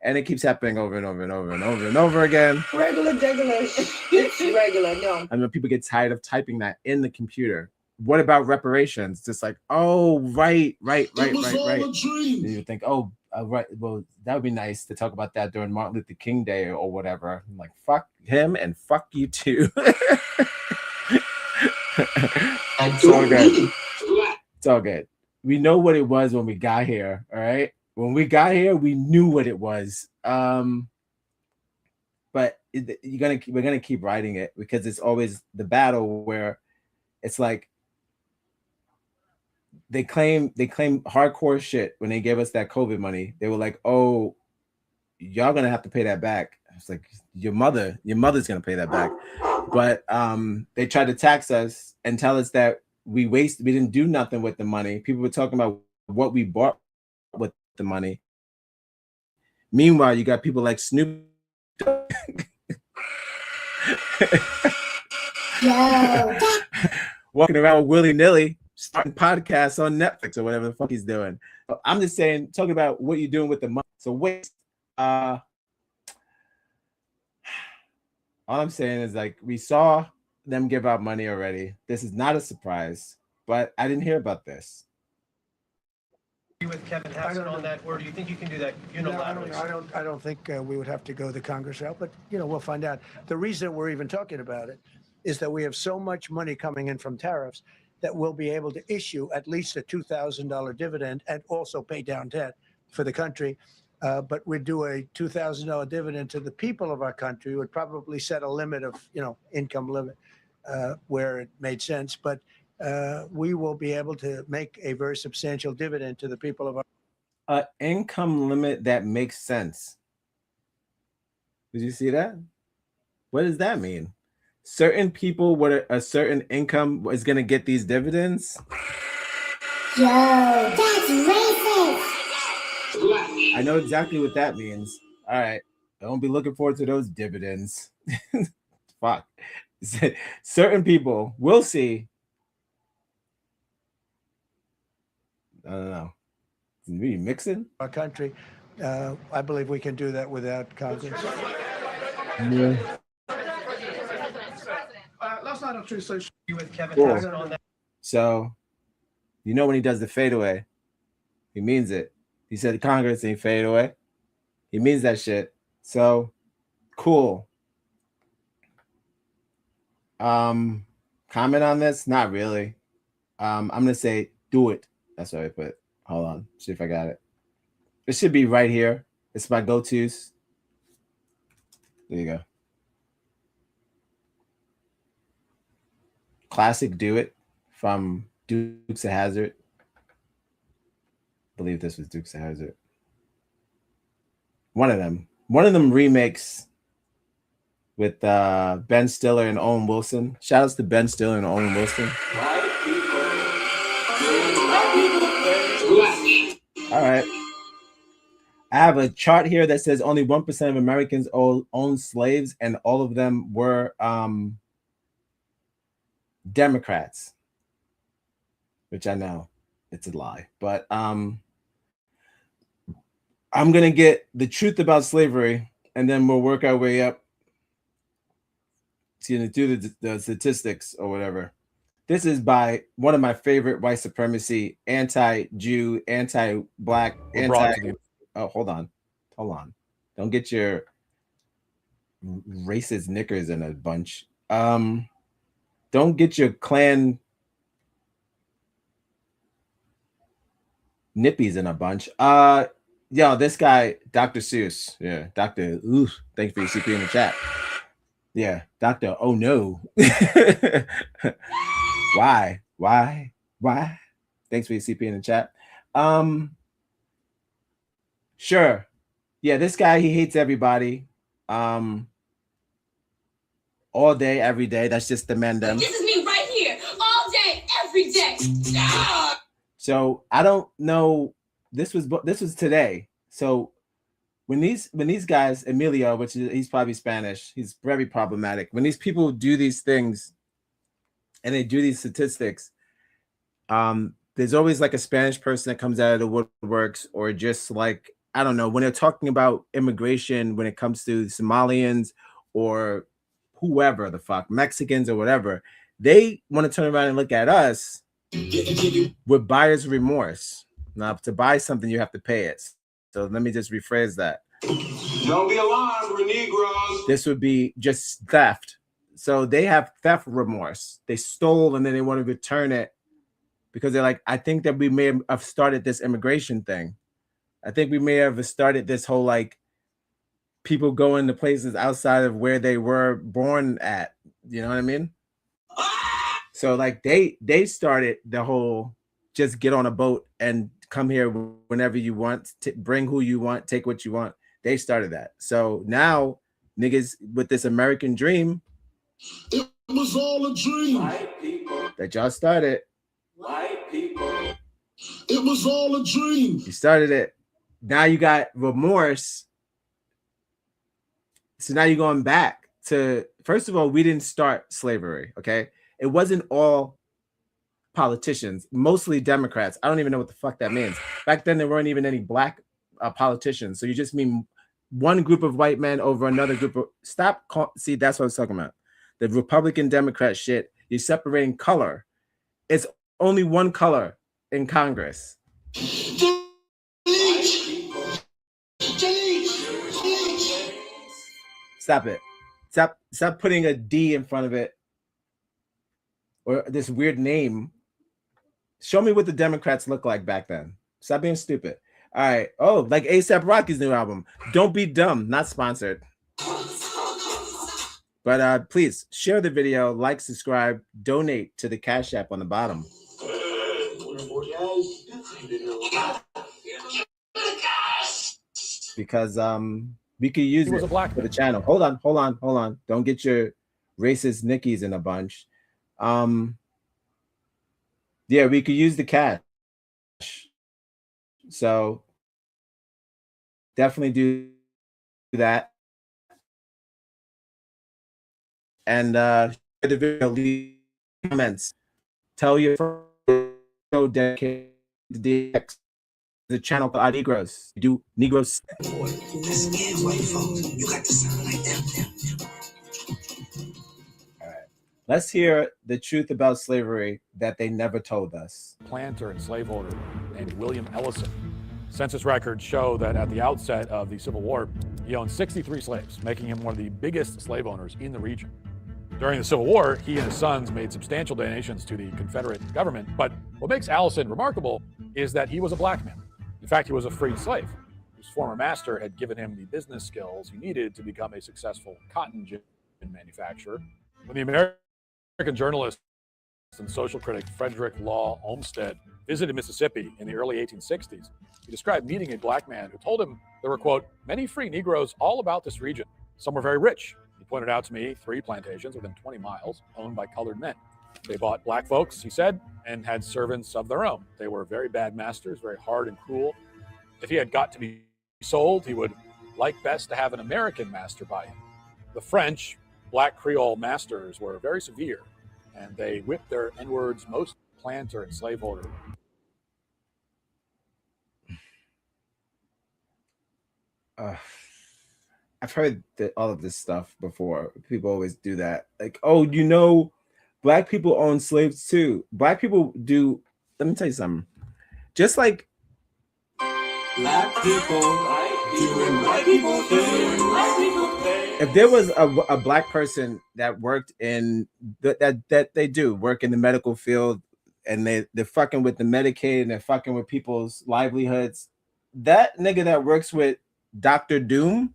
And it keeps happening over and over and over and over and over again. Regular, it's regular, no. I mean, people get tired of typing that in the computer. What about reparations? Just like, oh, right. And you think, oh, right. Well, that would be nice to talk about that during Martin Luther King Day or whatever. I'm like, fuck him and fuck you too. It's all good. It's all good. We know what it was when we got here. All right. When we got here, we knew what it was. But we're gonna keep writing it because it's always the battle where it's like they claim hardcore shit when they gave us that COVID money. They were like, "Oh, y'all gonna have to pay that back." I was like, your mother's gonna pay that back. But they tried to tax us and tell us that we didn't do nothing with the money. People were talking about what we bought with the money. Meanwhile, you got people like Snoop walking around willy-nilly, starting podcasts on Netflix or whatever the fuck he's doing. I'm just saying, talking about what you're doing with the money. So wait, all I'm saying is, like, we saw them give out money already. This is not a surprise, but I didn't hear about this. With Kevin Hassett on that, or do you think you can do that unilaterally? No, I don't think we would have to go the Congress route, but we'll find out. The reason we're even talking about it is that we have so much money coming in from tariffs that we'll be able to issue at least a $2,000 dividend and also pay down debt for the country. But we'd do a $2,000 dividend to the people of our country. Would probably set a limit of income limit where it made sense, but we will be able to make a very substantial dividend to the people of our income limit that makes sense. Did you see that? What does that mean? Certain people with a certain income is going to get these dividends? Yo, that's racist. I know exactly what that means. All right. Don't be looking forward to those dividends. Fuck. Certain people, we'll see. I don't know. Is we mixing? Our country. I believe we can do that without Congress. Yeah. Last night on True Social with Kevin Cool. Hassett on that. So, when he does the fadeaway, he means it. He said the Congress ain't fade away. He means that shit. So, cool. Comment on this? Not really. I'm gonna say do it. That's what I put. Hold on. See if I got it. It should be right here. It's my go-tos. There you go. Classic Do It from Dukes of Hazzard. I believe this was Dukes of Hazzard. One of them remakes with Ben Stiller and Owen Wilson. Shout outs to Ben Stiller and Owen Wilson. All right. I have a chart here that says only 1% of Americans own slaves, and all of them were Democrats, which I know it's a lie, but I'm gonna get the truth about slavery, and then we'll work our way up to do the statistics or whatever. This is by one of my favorite white supremacy, anti-Jew, anti-black, Oh, hold on. Don't get your racist knickers in a bunch. Don't get your Klan nippies in a bunch. Yo, this guy, Dr. Seuss. Yeah, Dr. Ooh, thanks for your CP in the chat. Yeah, Dr. Oh no. Why? Thanks for your CP in the chat. Sure. Yeah, this guy, he hates everybody. All day, every day. That's just the men them. This is me right here, all day, every day. Ah! So I don't know. This was today. So when these guys, Emilio, which is he's probably Spanish, he's very problematic. When these people do these things and they do these statistics, there's always like a Spanish person that comes out of the woodworks, or just like, I don't know, when they're talking about immigration, when it comes to Somalians or whoever the fuck, Mexicans or whatever, they want to turn around and look at us with buyer's remorse. Now, to buy something, you have to pay it. So let me just rephrase that. Don't be alarmed, we're Negroz. This would be just theft. So they have theft remorse. They stole and then they want to return it because they're like, I think that we may have started this immigration thing. I think we may have started this whole like people going to places outside of where they were born at. You know what I mean? So like they started the whole just get on a boat and come here whenever you want, to bring who you want, take what you want. They started that. So now niggas with this American dream, it was all a dream. White people that y'all started. White people. It was all a dream. You started it. Now you got remorse. So now you're going back to, first of all, we didn't start slavery, okay? It wasn't all politicians, mostly Democrats. I don't even know what the fuck that means. Back then, there weren't even any black politicians. So you just mean one group of white men over another group of, see, that's what I was talking about. The Republican Democrat shit, you're separating color. It's only one color in Congress. Stop it. Stop putting a D in front of it. Or this weird name. Show me what the Democrats look like back then. Stop being stupid. All right. Oh, like A$AP Rocky's new album. Don't Be Dumb. Not sponsored. But please share the video, like, subscribe, donate to the Cash App on the bottom. Because we could use it for the channel. Hold on. Don't get your racist Nickies in a bunch. Yeah, we could use the cash. So definitely do that. And share the video, leave comments. Tell your friends, dedicate to DX, the channel called Negroz. You do Negroz. All right. Let's hear the truth about slavery that they never told us. Planter and slaveholder named William Ellison. Census records show that at the outset of the Civil War, he owned 63 slaves, making him one of the biggest slave owners in the region. During the Civil War, he and his sons made substantial donations to the Confederate government, but what makes Allison remarkable is that he was a black man. In fact, he was a freed slave whose former master had given him the business skills he needed to become a successful cotton gin manufacturer. When the American journalist and social critic Frederick Law Olmsted visited Mississippi in the early 1860s, he described meeting a black man who told him there were, quote, many free Negroes all about this region. Some were very rich. He pointed out to me 3 plantations within 20 miles owned by colored men. They bought black folks, he said, and had servants of their own. They were very bad masters, very hard and cruel. If he had got to be sold, he would like best to have an American master buy him. The French, black Creole masters were very severe, and they whipped their N-words most planter and slaveholder. I've heard that all of this stuff before. People always do that. Like, oh, you know, black people own slaves too. Black people do. Let me tell you something. Just like Black people doing white people things. if there was a black person that worked in that they do work in the medical field and they're fucking with the Medicaid and they're fucking with people's livelihoods, that nigga that works with Dr. Doom,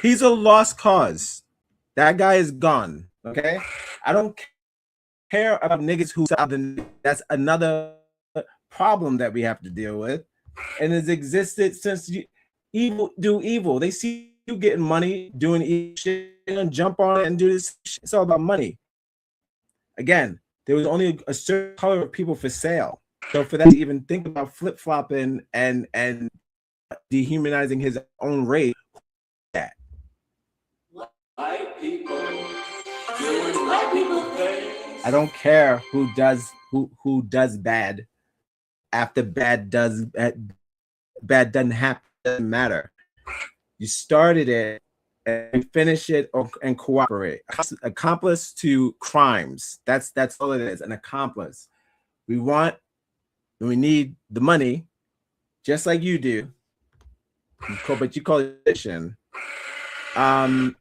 he's a lost cause. That guy is gone. Okay, I don't care about niggas who that's another problem that we have to deal with, and has existed since evil do evil. They see you getting money doing evil shit and jump on it and do this shit. It's all about money. Again, there was only a certain color of people for sale. So for that to even think about flip-flopping and dehumanizing his own race, that White people doing white people things. I don't care who does who does bad after bad doesn't happen. Doesn't matter. You started it and finish it and cooperate. Accomplice to crimes. That's all it is. An accomplice. We need the money, just like you do. But you call it tradition. In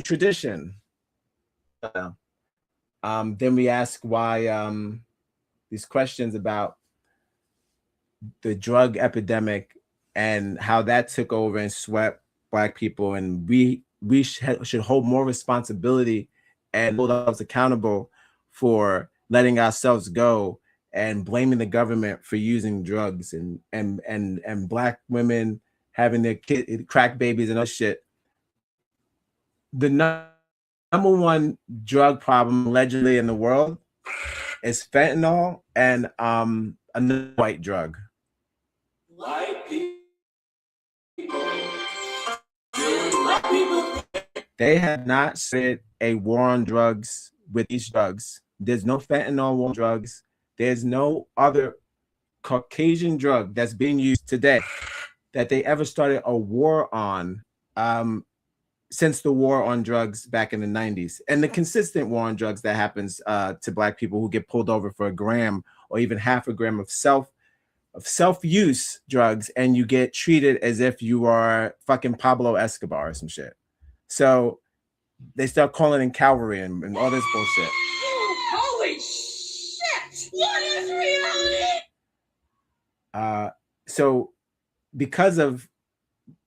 tradition. Then we ask why these questions about the drug epidemic and how that took over and swept Black people, and we should hold more responsibility and hold ourselves accountable for letting ourselves go and blaming the government for using drugs and Black women having their crack babies and other shit. The number one drug problem allegedly in the world is fentanyl and another white drug. White people. They have not said a war on drugs with these drugs. There's no fentanyl war on drugs. There's no other Caucasian drug that's being used today that they ever started a war on since the war on drugs back in the 90s, and the consistent war on drugs that happens to Black people who get pulled over for a gram or even half a gram of self-use drugs, and you get treated as if you are fucking Pablo Escobar or some shit. So they start calling in cavalry and all this bullshit. Holy shit! What is reality? So because of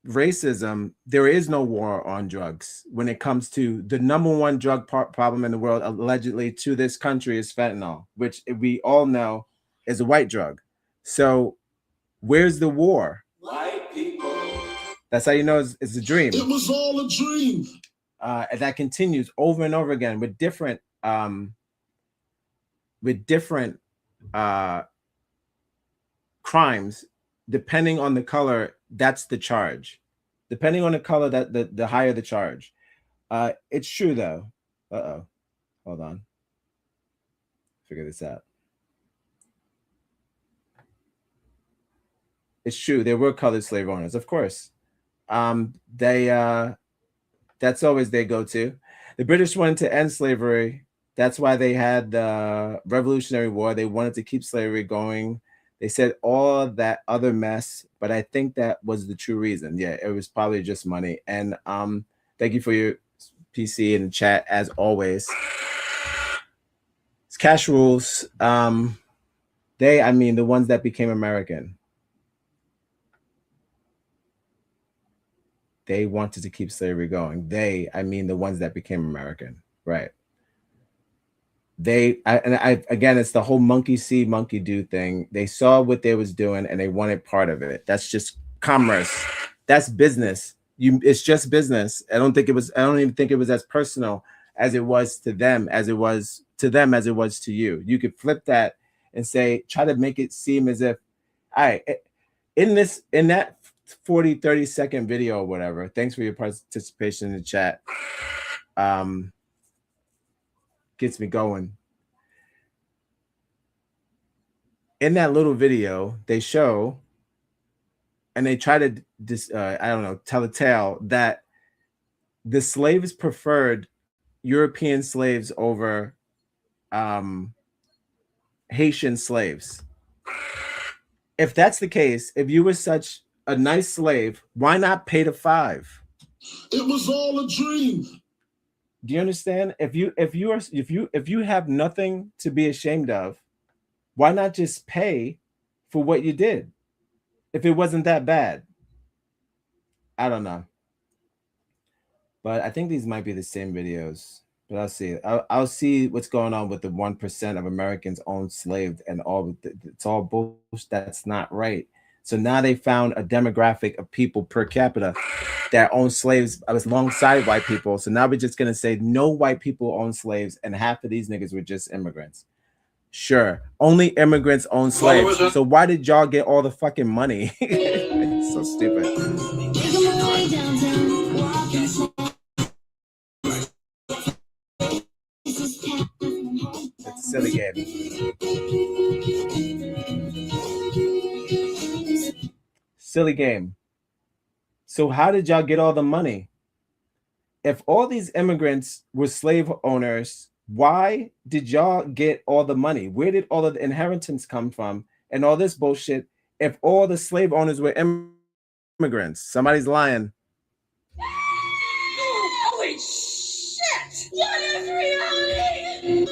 racism, there is no war on drugs when it comes to the number one drug problem in the world, allegedly, to this country is fentanyl, which we all know is a white drug. So where's the war? White people. That's how you know it's a dream. It was all a dream. And that continues over and over again with different crimes, depending on the color. That's the charge. Depending on the color, that the higher the charge. It's true though. Hold on. Figure this out. It's true. There were colored slave owners, of course. That's always their go-to. The British wanted to end slavery. That's why they had the Revolutionary War. They wanted to keep slavery going. They said all that other mess, but I think that was the true reason. Yeah, it was probably just money. And thank you for your PC in the chat, as always. It's cash rules. I mean the ones that became American. They wanted to keep slavery going. I mean the ones that became American, right? Again, it's the whole monkey see, monkey do thing. They saw what they was doing and they wanted part of it. That's just commerce. That's business. It's just business. I don't even think it was as personal as it was to them, as it was to you. You could flip that and say, try to make it seem as if, all right, in that 40-30 second video or whatever, thanks for your participation in the chat. Gets me going. In that little video, they show and they try to tell a tale that the slaves preferred European slaves over Haitian slaves. If that's the case, if you were such a nice slave, why not pay the 5? It was all a dream. Do you understand? If you have nothing to be ashamed of, why not just pay for what you did? If it wasn't that bad. I don't know. But I think these might be the same videos. But I'll see. I'll see what's going on with the 1% of Americans own slaves and all. It's all bullshit. That's not right. So now they found a demographic of people per capita that own slaves alongside white people. So now we're just going to say no white people own slaves and half of these niggas were just immigrants. Sure. Only immigrants own slaves. So why did y'all get all the fucking money? It's so stupid. Let's silly game. Silly game. So how did y'all get all the money? If all these immigrants were slave owners, why did y'all get all the money? Where did all of the inheritance come from and all this bullshit if all the slave owners were immigrants? Somebody's lying. Holy shit! What is reality?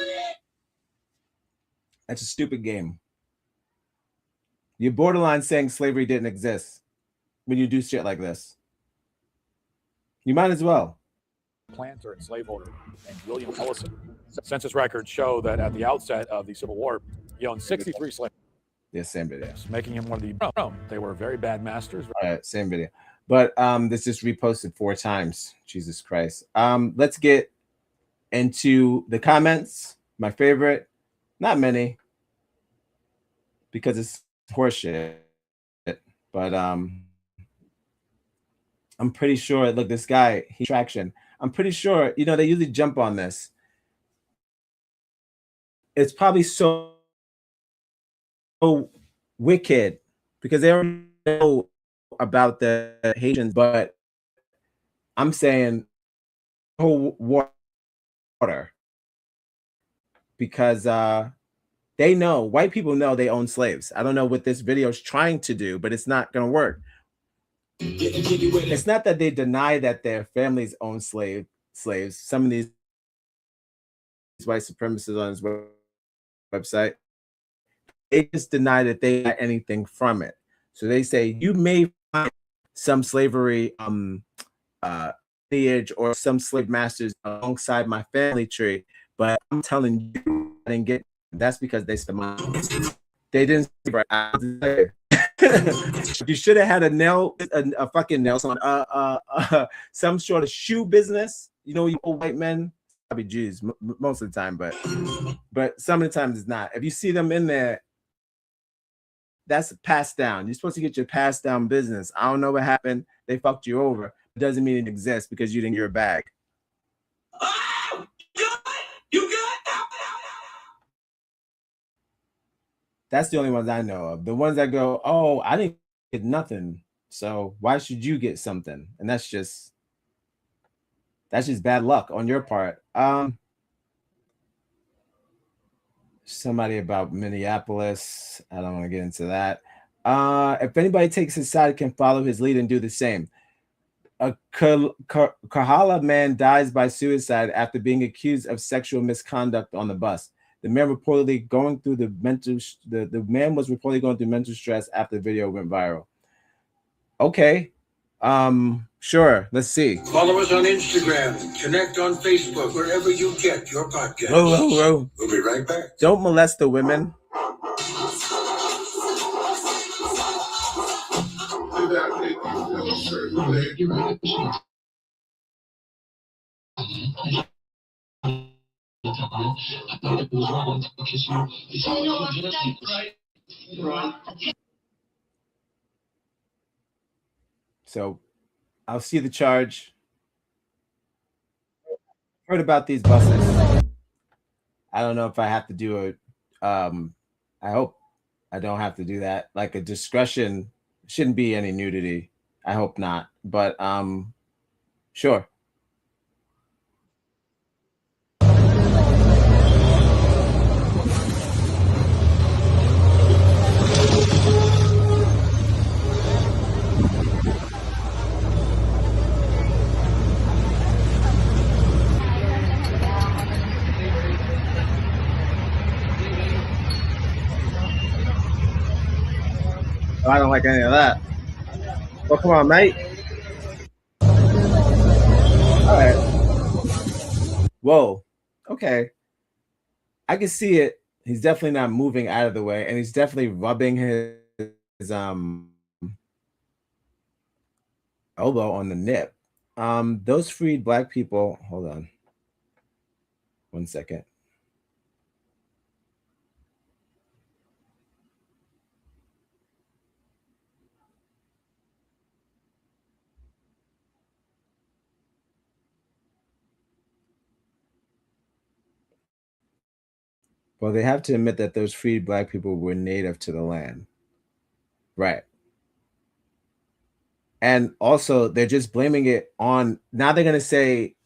That's a stupid game. You're borderline saying slavery didn't exist when you do shit like this. You might as well. Planter and slaveholder named William Ellison. Census records show that at the outset of the Civil War, he owned 63 slaves. Yeah, same video. Making him one of the... No, they were very bad masters. All right, same video. But this is reposted 4 times. Jesus Christ. Let's get into the comments. My favorite. Not many. Because it's horseshit. But I'm pretty sure, look, this guy, he traction. I'm pretty sure, you know, they usually jump on this. It's probably so wicked because they already know about the Haitians, but I'm saying whole water because they know, white people know they own slaves. I don't know what this video is trying to do, but it's not going to work. It's not that they deny that their families own slaves. Some of these white supremacists on his website, they just deny that they got anything from it. So they say you may find some slavery lineage or some slave masters alongside my family tree, but I'm telling you, I didn't get. That's because they spent money. They didn't. You should have had a fucking nail salon, some sort of shoe business. You know, you old white men, probably Jews most of the time, but some of the times it's not. If you see them in there, that's passed down. You're supposed to get your passed down business. I don't know what happened. They fucked you over. It doesn't mean it exists because you didn't get your bag. Oh, you good? That's the only ones I know of. The ones that go, oh, I didn't get nothing, so why should you get something? And that's just bad luck on your part. Somebody about Minneapolis. I don't want to get into that. If anybody takes his side, can follow his lead and do the same. A Kahala man dies by suicide after being accused of sexual misconduct on the bus. The man reportedly going through the man was reportedly going through mental stress after the video went viral. Okay. Sure. Let's see. Follow us on Instagram. Connect on Facebook, wherever you get your podcasts. Whoa. We'll be right back. Don't molest the women. So I'll see the charge. Heard about these buses. I don't know if I have to do it. I hope I don't have to do that. Like a discretion, shouldn't be any nudity. I hope not. But sure. I don't like any of that. Well, come on, mate. All right. Whoa. Okay. I can see it. He's definitely not moving out of the way, and he's definitely rubbing his elbow on the nip. Those freed black people. Hold on. 1 second. Well, they have to admit that those freed black people were native to the land. Right. And also, they're just blaming it on, now they're going to say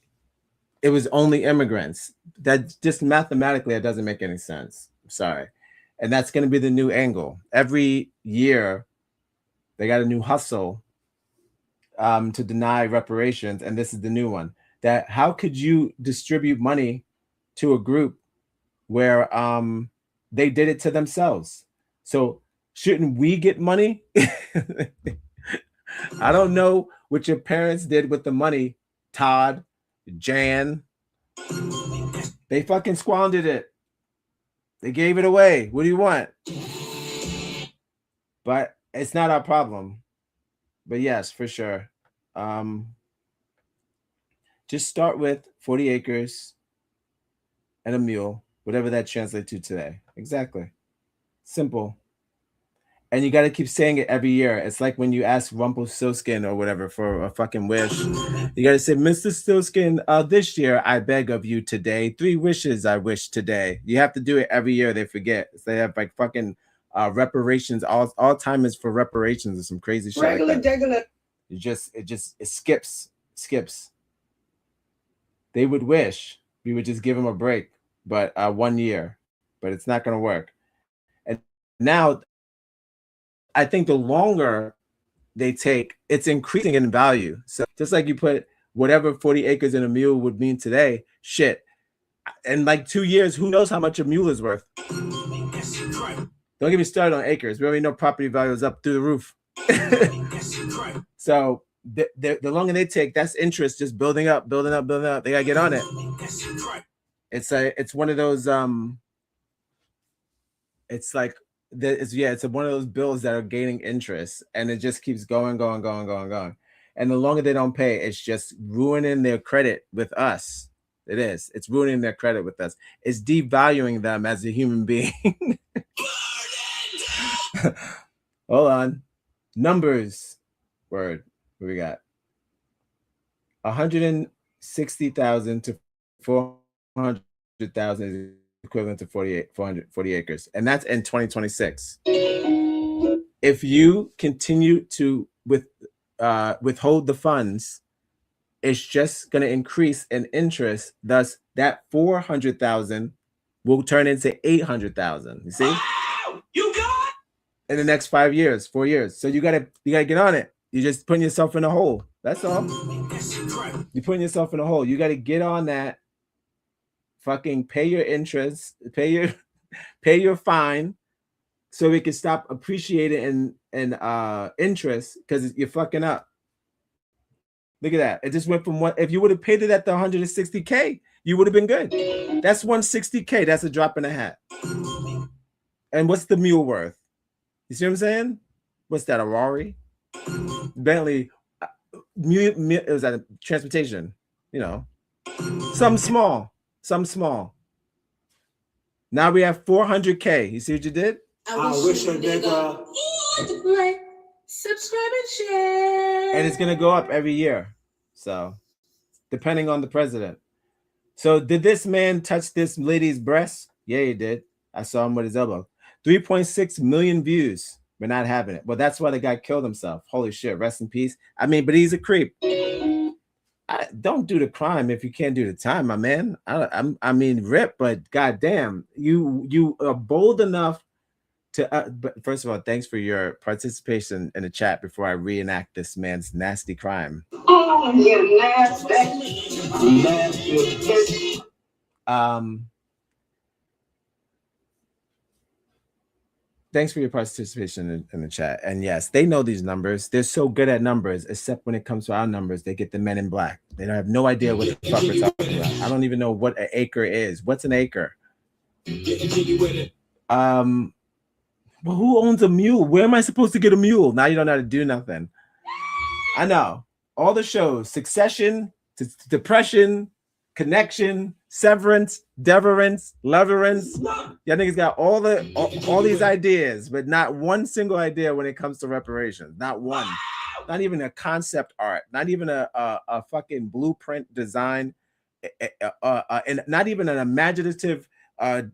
it was only immigrants. That just mathematically, it doesn't make any sense. I'm sorry. And that's going to be the new angle. Every year, they got a new hustle to deny reparations. And this is the new one. That how could you distribute money to a group where they did it to themselves? So shouldn't we get money? I don't know what your parents did with the money, Todd, Jan. They fucking squandered it. They gave it away. What do you want? But it's not our problem. But yes, for sure. Just start with 40 acres and a mule, whatever that translates to today. Exactly. Simple. And you got to keep saying it every year. It's like when you ask Rumpelstiltskin or whatever for a fucking wish. You got to say, Mr. Stiltskin, this year I beg of you today. 3 wishes I wish today. You have to do it every year. They forget. They have like fucking reparations. All time is for reparations or some crazy shit. Regular, like that. degular. It skips. They would wish we would just give them a break, but 1 year. But it's not going to work. And now, I think the longer they take, it's increasing in value. So just like you put whatever 40 acres in a mule would mean today, shit. In like 2 years, who knows how much a mule is worth? Don't get me started on acres. We already know property value is up through the roof. So the longer they take, that's interest just building up. They gotta get on it. It's one of those it's like it's one of those bills that are gaining interest, and it just keeps going. And the longer they don't pay, it's just ruining their credit with us. It is. It's ruining their credit with us. It's devaluing them as a human being. Hold on. Numbers. Word. What we got? 160,000 to 400,000 is equivalent to 440 acres. And that's in 2026. If you continue to withhold the funds, it's just going to increase in interest. Thus, that 400,000 will turn into 800,000. You see? Wow, you got in the next 4 years. So you gotta get on it. You're just putting yourself in a hole. That's all. You're putting yourself in a hole. You got to get on that. Fucking pay your interest, pay your fine, so we can stop appreciating and interest, because you're fucking up. Look at that. It just went from one. If you would have paid it at the 160K, you would have been good. That's 160K. That's a drop in a hat. And what's the mule worth? You see what I'm saying? What's that? A Rari? Bentley. It was at transportation. You know, something small. Now we have 400K. You see what you did? I wish a nigga would like, subscribe, and share. And it's gonna go up every year. So, depending on the president. So, did this man touch this lady's breast? Yeah, he did. I saw him with his elbow. 3.6 million views. We're not having it. Well, that's why the guy killed himself. Holy shit. Rest in peace. I mean, but he's a creep. Don't do the crime if you can't do the time, my man. I mean, rip, but goddamn, you are bold enough to. But first of all, thanks for your participation in the chat before I reenact this man's nasty crime. Oh, you nasty. Thanks for your participation in the chat. And yes, they know these numbers. They're so good at numbers, except when it comes to our numbers, they get the men in black. They don't have no idea what the fuck we're talking about. I don't even know what an acre is. What's an acre? Well, who owns a mule? Where am I supposed to get a mule? Now you don't know how to do nothing. I know. All the shows, Succession, Depression, Connection, Severance, Deverance, Leverance. Y'all niggas got all these ideas, but not one single idea when it comes to reparations. Not one. Not even a concept art. Not even a fucking blueprint design. And not even an imaginative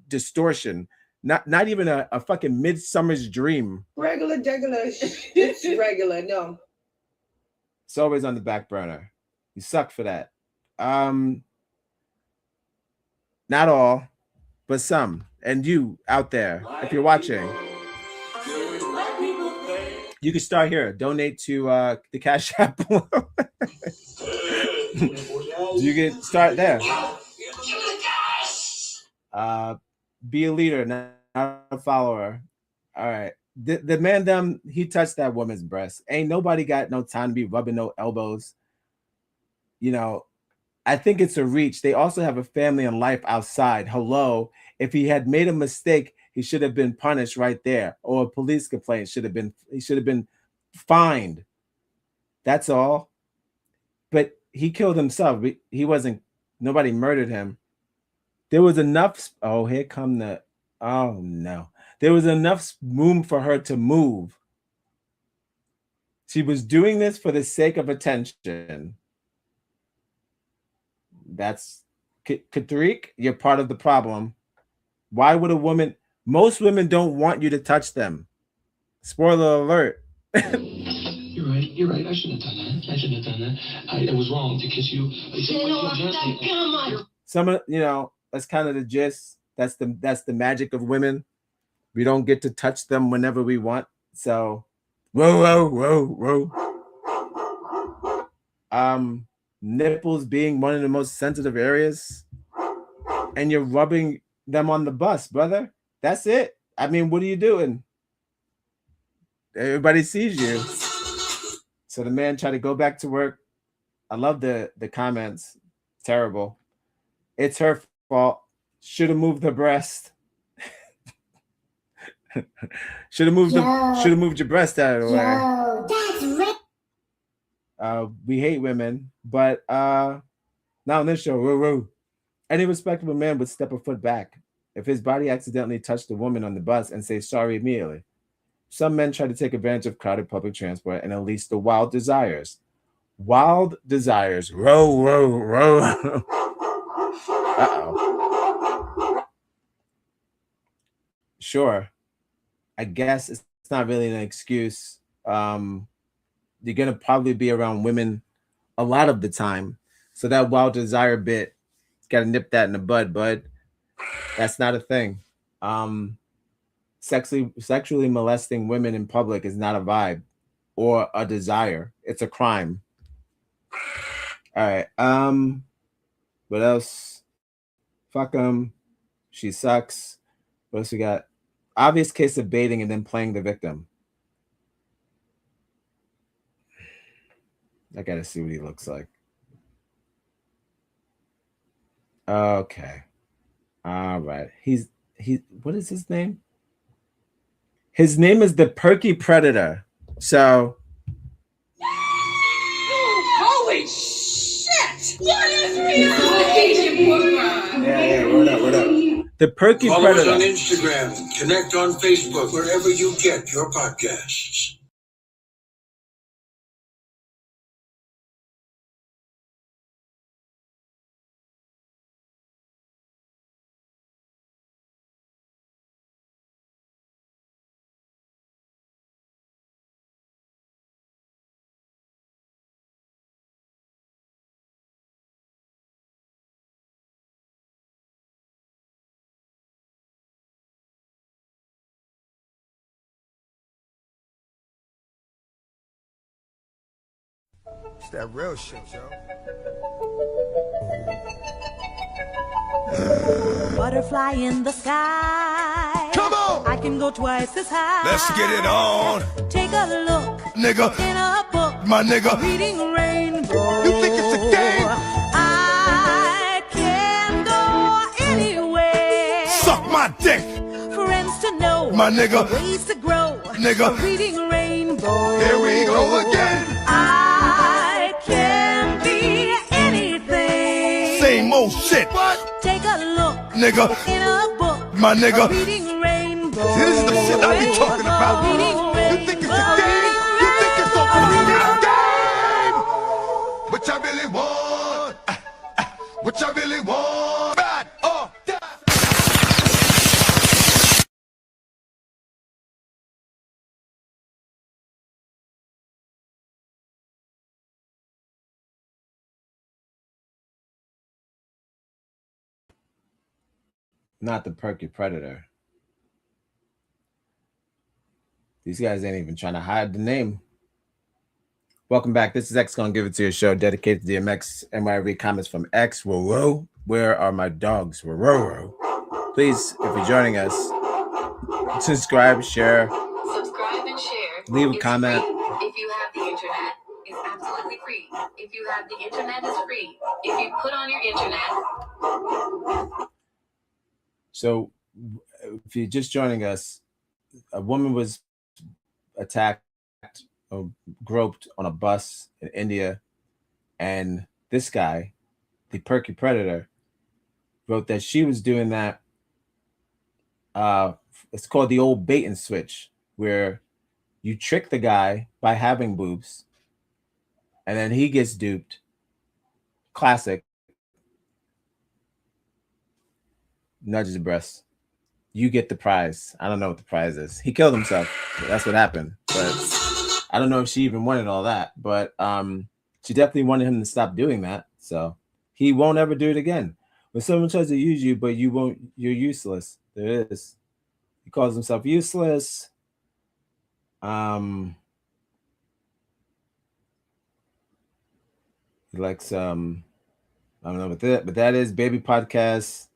distortion. Not even a fucking Midsummer's Dream. Regular. It's regular. No. It's always on the back burner. You suck for that. Not all, but some. And you out there, if you're watching, you can start here. Donate to the Cash App below. You can start there. Be a leader, not a follower. All right. The man, he touched that woman's breast. Ain't nobody got no time to be rubbing no elbows. You know, I think it's a reach. They also have a family and life outside. Hello. If he had made a mistake, he should have been punished right there. Or a police complaint he should have been fined. That's all. But he killed himself. He wasn't, nobody murdered him. There was enough. Oh, here come the, oh no. There was enough room for her to move. She was doing this for the sake of attention. That's, Katrick, you're part of the problem. Why would a woman, most women don't want you to touch them. Spoiler alert. You're right. I shouldn't have done that. I was wrong to kiss you. Some of, you know, that's kind of the gist. That's the magic of women. We don't get to touch them whenever we want. So, whoa. Nipples being one of the most sensitive areas, and you're rubbing them on the bus, brother. That's it. I mean, what are you doing? Everybody sees you. So the man tried to go back to work. I love the comments. Terrible. It's her fault. Should have moved her breast. Should have moved your breast out of the way. We hate women, but now on this show, any respectable man would step a foot back if his body accidentally touched a woman on the bus and say sorry immediately. Some men try to take advantage of crowded public transport and unleash the wild desires. Wild desires. Row. Uh-oh. Sure. I guess it's not really an excuse. You're going to probably be around women a lot of the time. So that wild desire bit, got to nip that in the bud. That's not a thing. Sexually molesting women in public is not a vibe or a desire. It's a crime. All right. What else? Fuck them. She sucks. What else we got? Obvious case of baiting and then playing the victim. I gotta see what he looks like. Okay. All right. He. What is his name? His name is the Perky Predator. So. Holy shit! What is reality? Yeah. What up? The Perky Follow Predator. us on Instagram. Connect on Facebook. Wherever you get your podcasts. It's that real shit, yo. Butterfly in the sky. Come on! I can go twice as high. Let's get it on. Take a look, nigga. In a book, my nigga. Reading rainbow. You think it's a game? I can go anywhere. Suck my dick. Friends to know. My nigga. Ways to grow. Nigga. Reading rainbow. Here we go again. I can be anything. Same old shit. What? Take a look, nigga. In a book. My nigga. Reading rainbow. See, this is the shit I be talking about. You think it's a game? You think it's a fucking game? What you really want? What you really want? Bad or die? Not the perky predator. These guys ain't even trying to hide the name. Welcome back. This is XGonGiveItToYa show dedicated to DMX, and where I read comments from X. Whoa, where are my dogs? Whoa. Please, if you're joining us, subscribe, share. Subscribe and share. Leave a It's comment. free. If you have the internet, it's absolutely free. If you have the internet, it's free. If you put on your internet. So, if you're just joining us, a woman was attacked or groped on a bus in India, and this guy, the perky predator, wrote that she was doing that. It's called the old bait and switch, where you trick the guy by having boobs, and then he gets duped. Classic. Nudges the breast. You get the prize. I don't know what the prize is. He killed himself. That's what happened. But I don't know if she even wanted all that. But she definitely wanted him to stop doing that. So he won't ever do it again. When someone tries to use you, but you won't, you're useless. There it is. He calls himself useless. He likes I don't know what that, but that is Baby Podcast.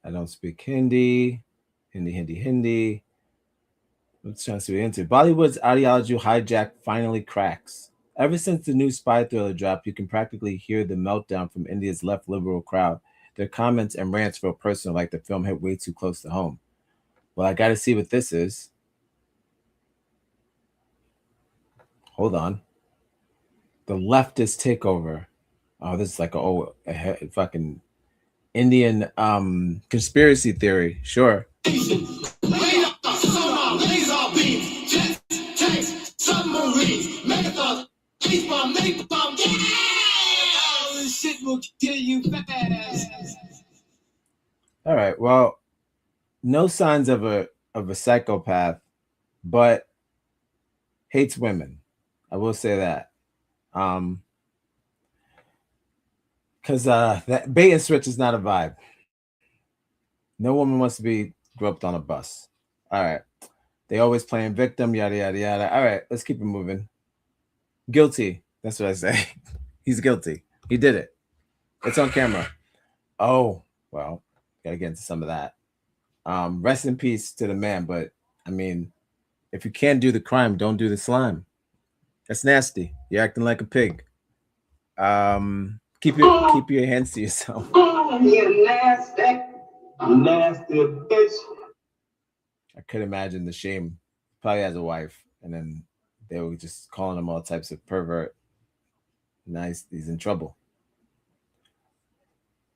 I don't speak Hindi. Hindi. Let's try to see what we're into. Bollywood's ideology hijack finally cracks. Ever since the new spy thriller dropped, you can practically hear the meltdown from India's left liberal crowd. Their comments and rants feel personal, like the film hit way too close to home. Well, I got to see what this is. Hold on. The leftist takeover. Oh, this is like a fucking Indian conspiracy theory. Sure. All right. Well, no signs of a psychopath, but hates women. I will say that. Because that bait and switch is not a vibe. No woman wants to be groped on a bus. All right. They always playing victim, yada, yada, yada. All right, let's keep it moving. Guilty. That's what I say. He's guilty. He did it. It's on camera. Oh, well, got to get into some of that. Rest in peace to the man. But, I mean, if you can't do the crime, don't do the slime. That's nasty. You're acting like a pig. Keep your hands to yourself. You nasty bitch. I could imagine the shame. Probably has a wife, and then they were just calling him all types of pervert. Nice, he's in trouble.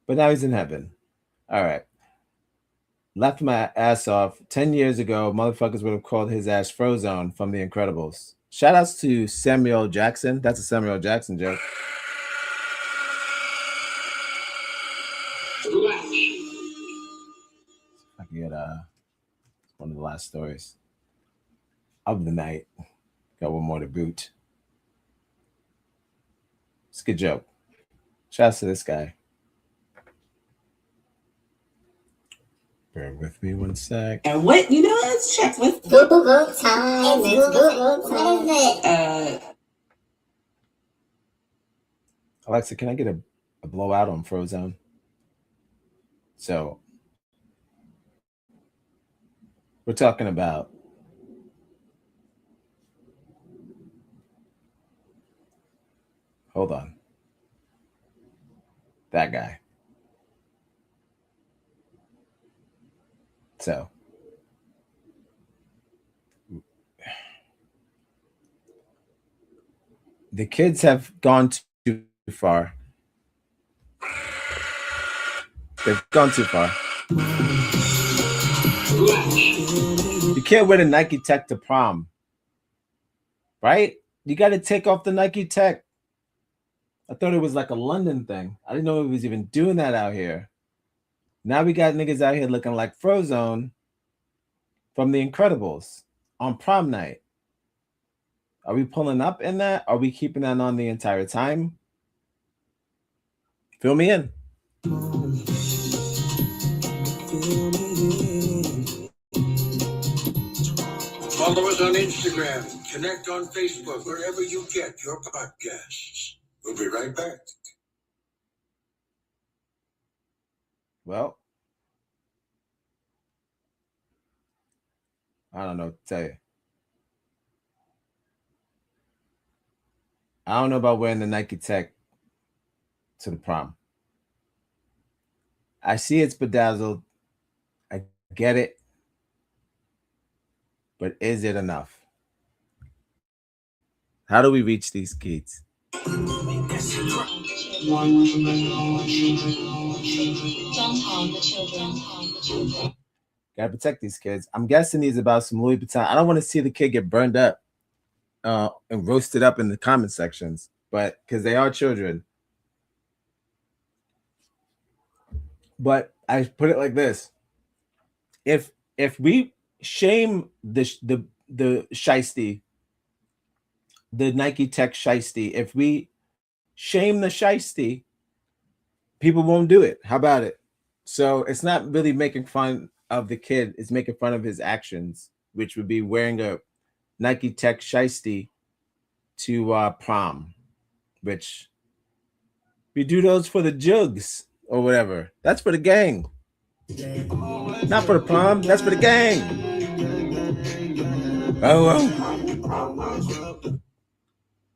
But now he's in heaven. All right. Left my ass off. 10 years ago, motherfuckers would have called his ass Frozone from The Incredibles. Shout outs to Samuel Jackson. That's a Samuel Jackson joke. I can get one of the last stories of the night. Got one more to boot. It's a good joke. Shout out to this guy. Bear with me one sec. And what, let's check with Google time. It's Google time. What is it? Alexa, can I get a blowout on Frozone? So we're talking about hold on. That guy. So the kids have gone too far. They've gone too far. You can't wear the Nike Tech to prom, right? You got to take off the Nike Tech. I thought it was like a London thing. I didn't know it was even doing that out here. Now we got niggas out here looking like Frozone from The Incredibles on prom night. Are we pulling up in that? Are we keeping that on the entire time? Fill me in. Follow us on Instagram. Connect on Facebook, wherever you get your podcasts. We'll be right back. Well, I don't know what to tell you. I don't know about wearing the Nike Tech to the prom. I see it's bedazzled. I get it. But is it enough? How do we reach these kids? Don't harm the children. Gotta protect these kids. I'm guessing these about some Louis Vuitton. I don't want to see the kid get burned up and roasted up in the comment sections, but because they are children. But I put it like this: if we shame the shiesty, the Nike Tech shiesty, if we shame the shiesty, people won't do it. How about it? So it's not really making fun of the kid, it's making fun of his actions, which would be wearing a Nike Tech shiesty to prom, which we do those for the jugs or whatever. That's for the gang. Not for the prom, that's for the gang. Oh.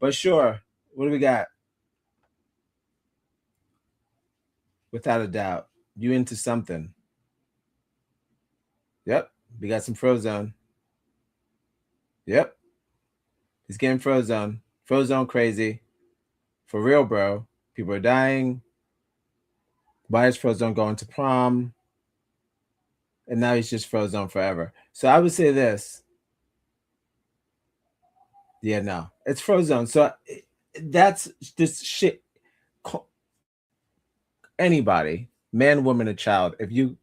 But sure, what do we got? Without a doubt, you into something. Yep, we got some Frozone. Yep, he's getting Frozone. Frozone crazy. For real, bro. People are dying. Why is Frozone going to prom? And now he's just Frozone forever. So I would say this. Yeah, no, it's Frozone. So that's this shit. Anybody, man, woman, or child, if you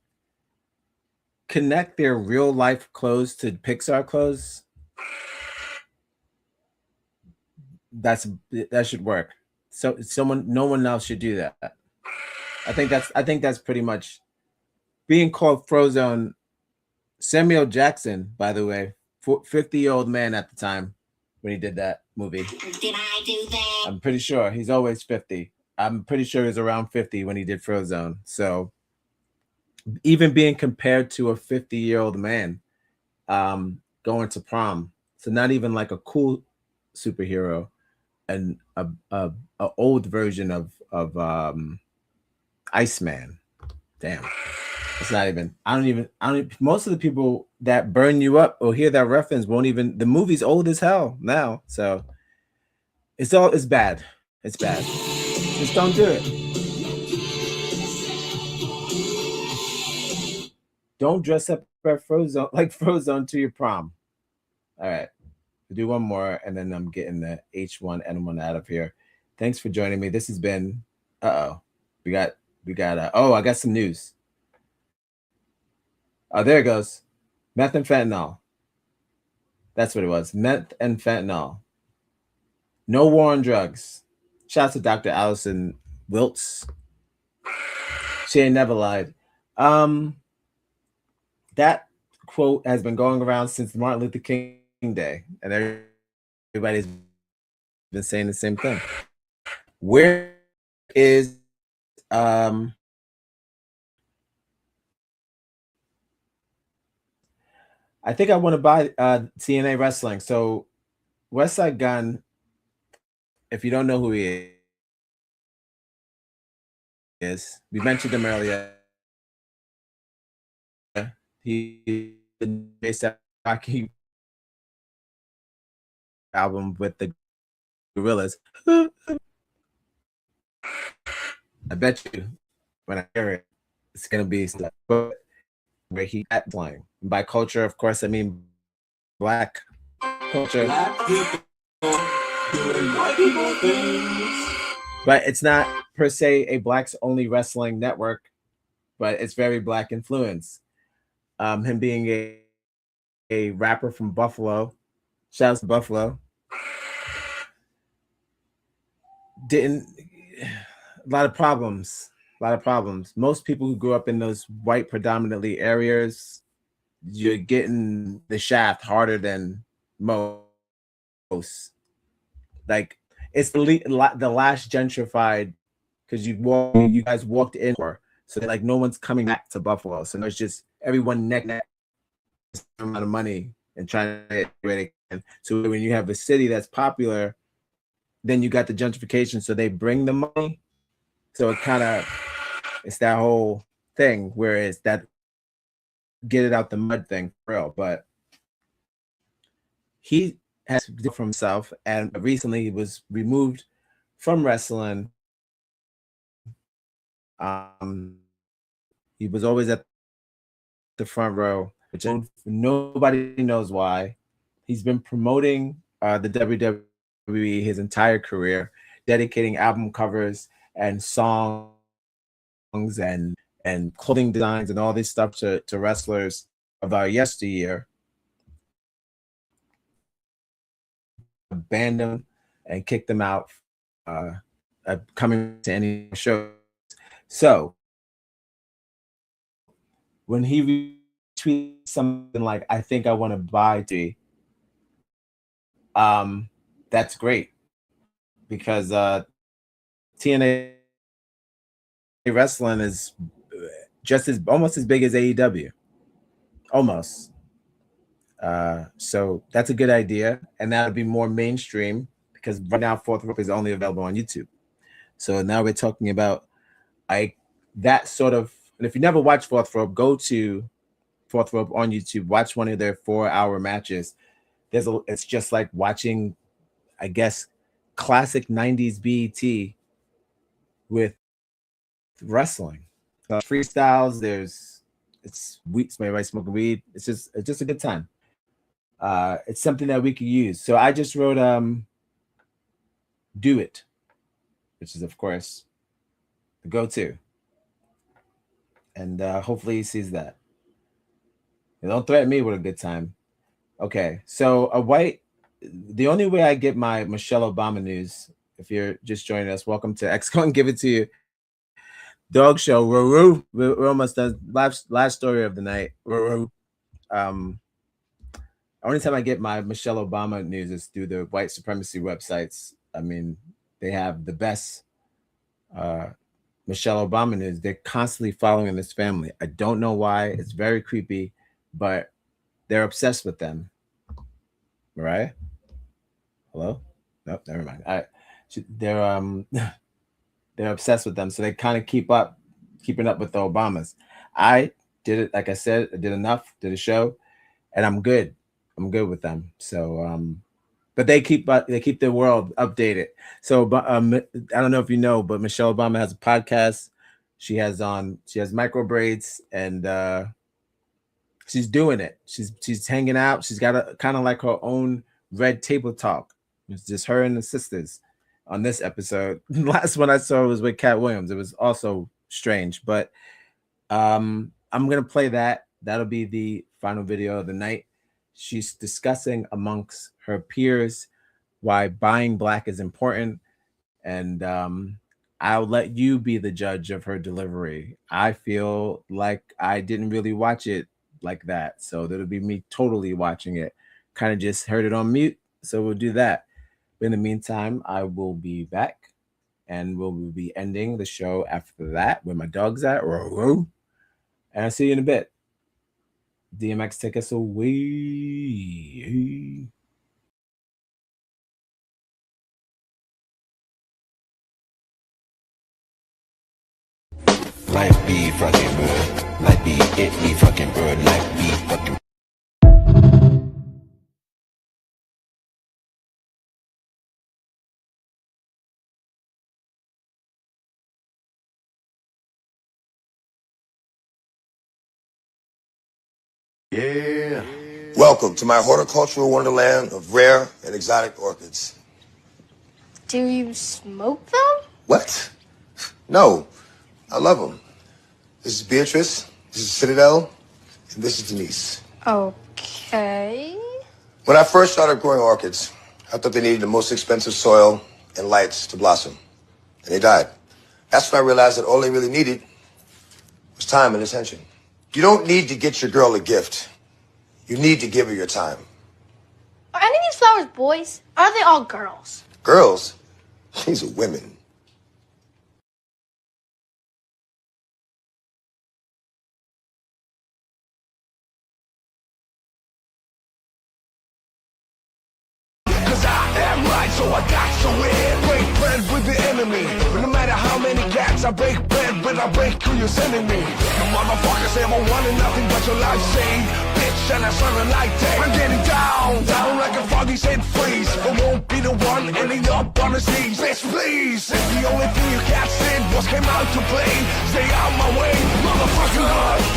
connect their real life clothes to Pixar clothes, that should work. So no one else should do that. I think that's pretty much being called Frozone. Samuel Jackson, by the way, 50-year-old man at the time when he did that movie. Did I do that? I'm pretty sure he's always 50. I'm pretty sure he was around 50 when he did Frozone. So even being compared to a 50-year-old man going to prom, so not even like a cool superhero and a old version of Iceman. Damn. It's not even, I don't most of the people that burn you up or hear that reference won't even, the movie's old as hell now. So it's bad. It's bad. Just don't do it. Don't dress up like Frozone to your prom. All right. We'll do one more and then I'm getting the H1N1 out of here. Thanks for joining me. This has been, we got I got some news. Oh, there it goes. Meth and fentanyl. That's what it was. Meth and fentanyl. No war on drugs. Shout out to Dr. Allison Wiltz. She ain't never lied. That quote has been going around since Martin Luther King Day, and everybody's been saying the same thing. Where is I think I want to buy TNA Wrestling. So Westside Gunn, if you don't know who he is, we mentioned him earlier. He based that Rocky album with the Gorillas. I bet you when I hear it, it's gonna be stuff where he at playing. By culture, of course, I mean black culture. Black people doing white people things. But it's not per se a blacks only wrestling network, but it's very black influence. Him being a rapper from Buffalo, shouts to Buffalo. A lot of problems. Most people who grew up in those white predominantly areas you're getting the shaft harder than most. Like it's the last gentrified because you guys walked in, so like no one's coming back to Buffalo. So it's just everyone neck amount of money and trying to get ready. So when you have a city that's popular, then you got the gentrification. So they bring the money. So it's that whole thing where it's that get it out the mud thing for real. But he has to do for himself, and recently he was removed from wrestling. He was always at the front row, which nobody knows why. He's been promoting the WWE his entire career, dedicating album covers and songs and clothing designs and all this stuff to wrestlers of our yesteryear. Banned them and kicked them out coming to any shows. So when he retweets something like, I think I want to buy T, that's great because TNA wrestling is just almost as big as AEW. Almost. So that's a good idea, and that would be more mainstream because right now Fourth Rope is only available on YouTube. So now we're talking about that sort of. And if you never watched Fourth Rope, go to Fourth Rope on YouTube. Watch one of their 4-hour matches. It's just like watching, I guess, classic '90s BET with wrestling. Freestyles. It's everybody smoking weed. It's just a good time. It's something that we could use. So I just wrote Do It, which is of course the go-to. And hopefully he sees that. And don't threaten me with a good time. Okay, so the only way I get my Michelle Obama news, if you're just joining us, welcome to XGonGiveItToYa dog show. We're almost done. Last story of the night. Only time I get my Michelle Obama news is through the white supremacy websites. I mean, they have the best Michelle Obama news. They're constantly following this family. I don't know why. It's very creepy, but they're obsessed with them. Right? Hello? Nope, never mind. They're obsessed with them, so they kind of keeping up with the Obamas. I did it, like I said, I did enough, did a show, and I'm good. I'm good with them. So, but they keep the world updated. So, I don't know if you know, but Michelle Obama has a podcast. She has micro braids, and she's doing it. She's hanging out. She's got a kind of like her own red table talk. It's just her and the sisters on this episode. The last one I saw was with Cat Williams. It was also strange, but I'm gonna play that. That'll be the final video of the night. She's discussing amongst her peers why buying black is important, and I'll let you be the judge of her delivery. I feel like I didn't really watch it like that, so that'll be me totally watching it. Kind of just heard it on mute, so we'll do that. But in the meantime, I will be back, and we'll be ending the show after that where my dog's at. And I'll see you in a bit. DMX, take us away. Life be fucking good. Life be it be fucking good. Life be fucking. Yeah. Welcome to my horticultural wonderland of rare and exotic orchids. Do you smoke them? What? No, I love them. This is Beatrice, this is Citadel, and this is Denise. Okay. When I first started growing orchids, I thought they needed the most expensive soil and lights to blossom, and they died. That's when I realized that all they really needed was time and attention. You don't need to get your girl a gift. You need to give her your time. Are any of these flowers boys? Or are they all girls? Girls, these are women. So I got to win. Break bread with the enemy. But no matter how many cats I break bread with, I break who you're sending me. You motherfuckers say I'm a one and nothing but your life saved. Bitch, and I serve like that. I'm getting down like a froggy said freeze. But won't be the one ending up on the seas. Bitch, please. If the only thing you cats did was came out to play, stay out my way, motherfucker.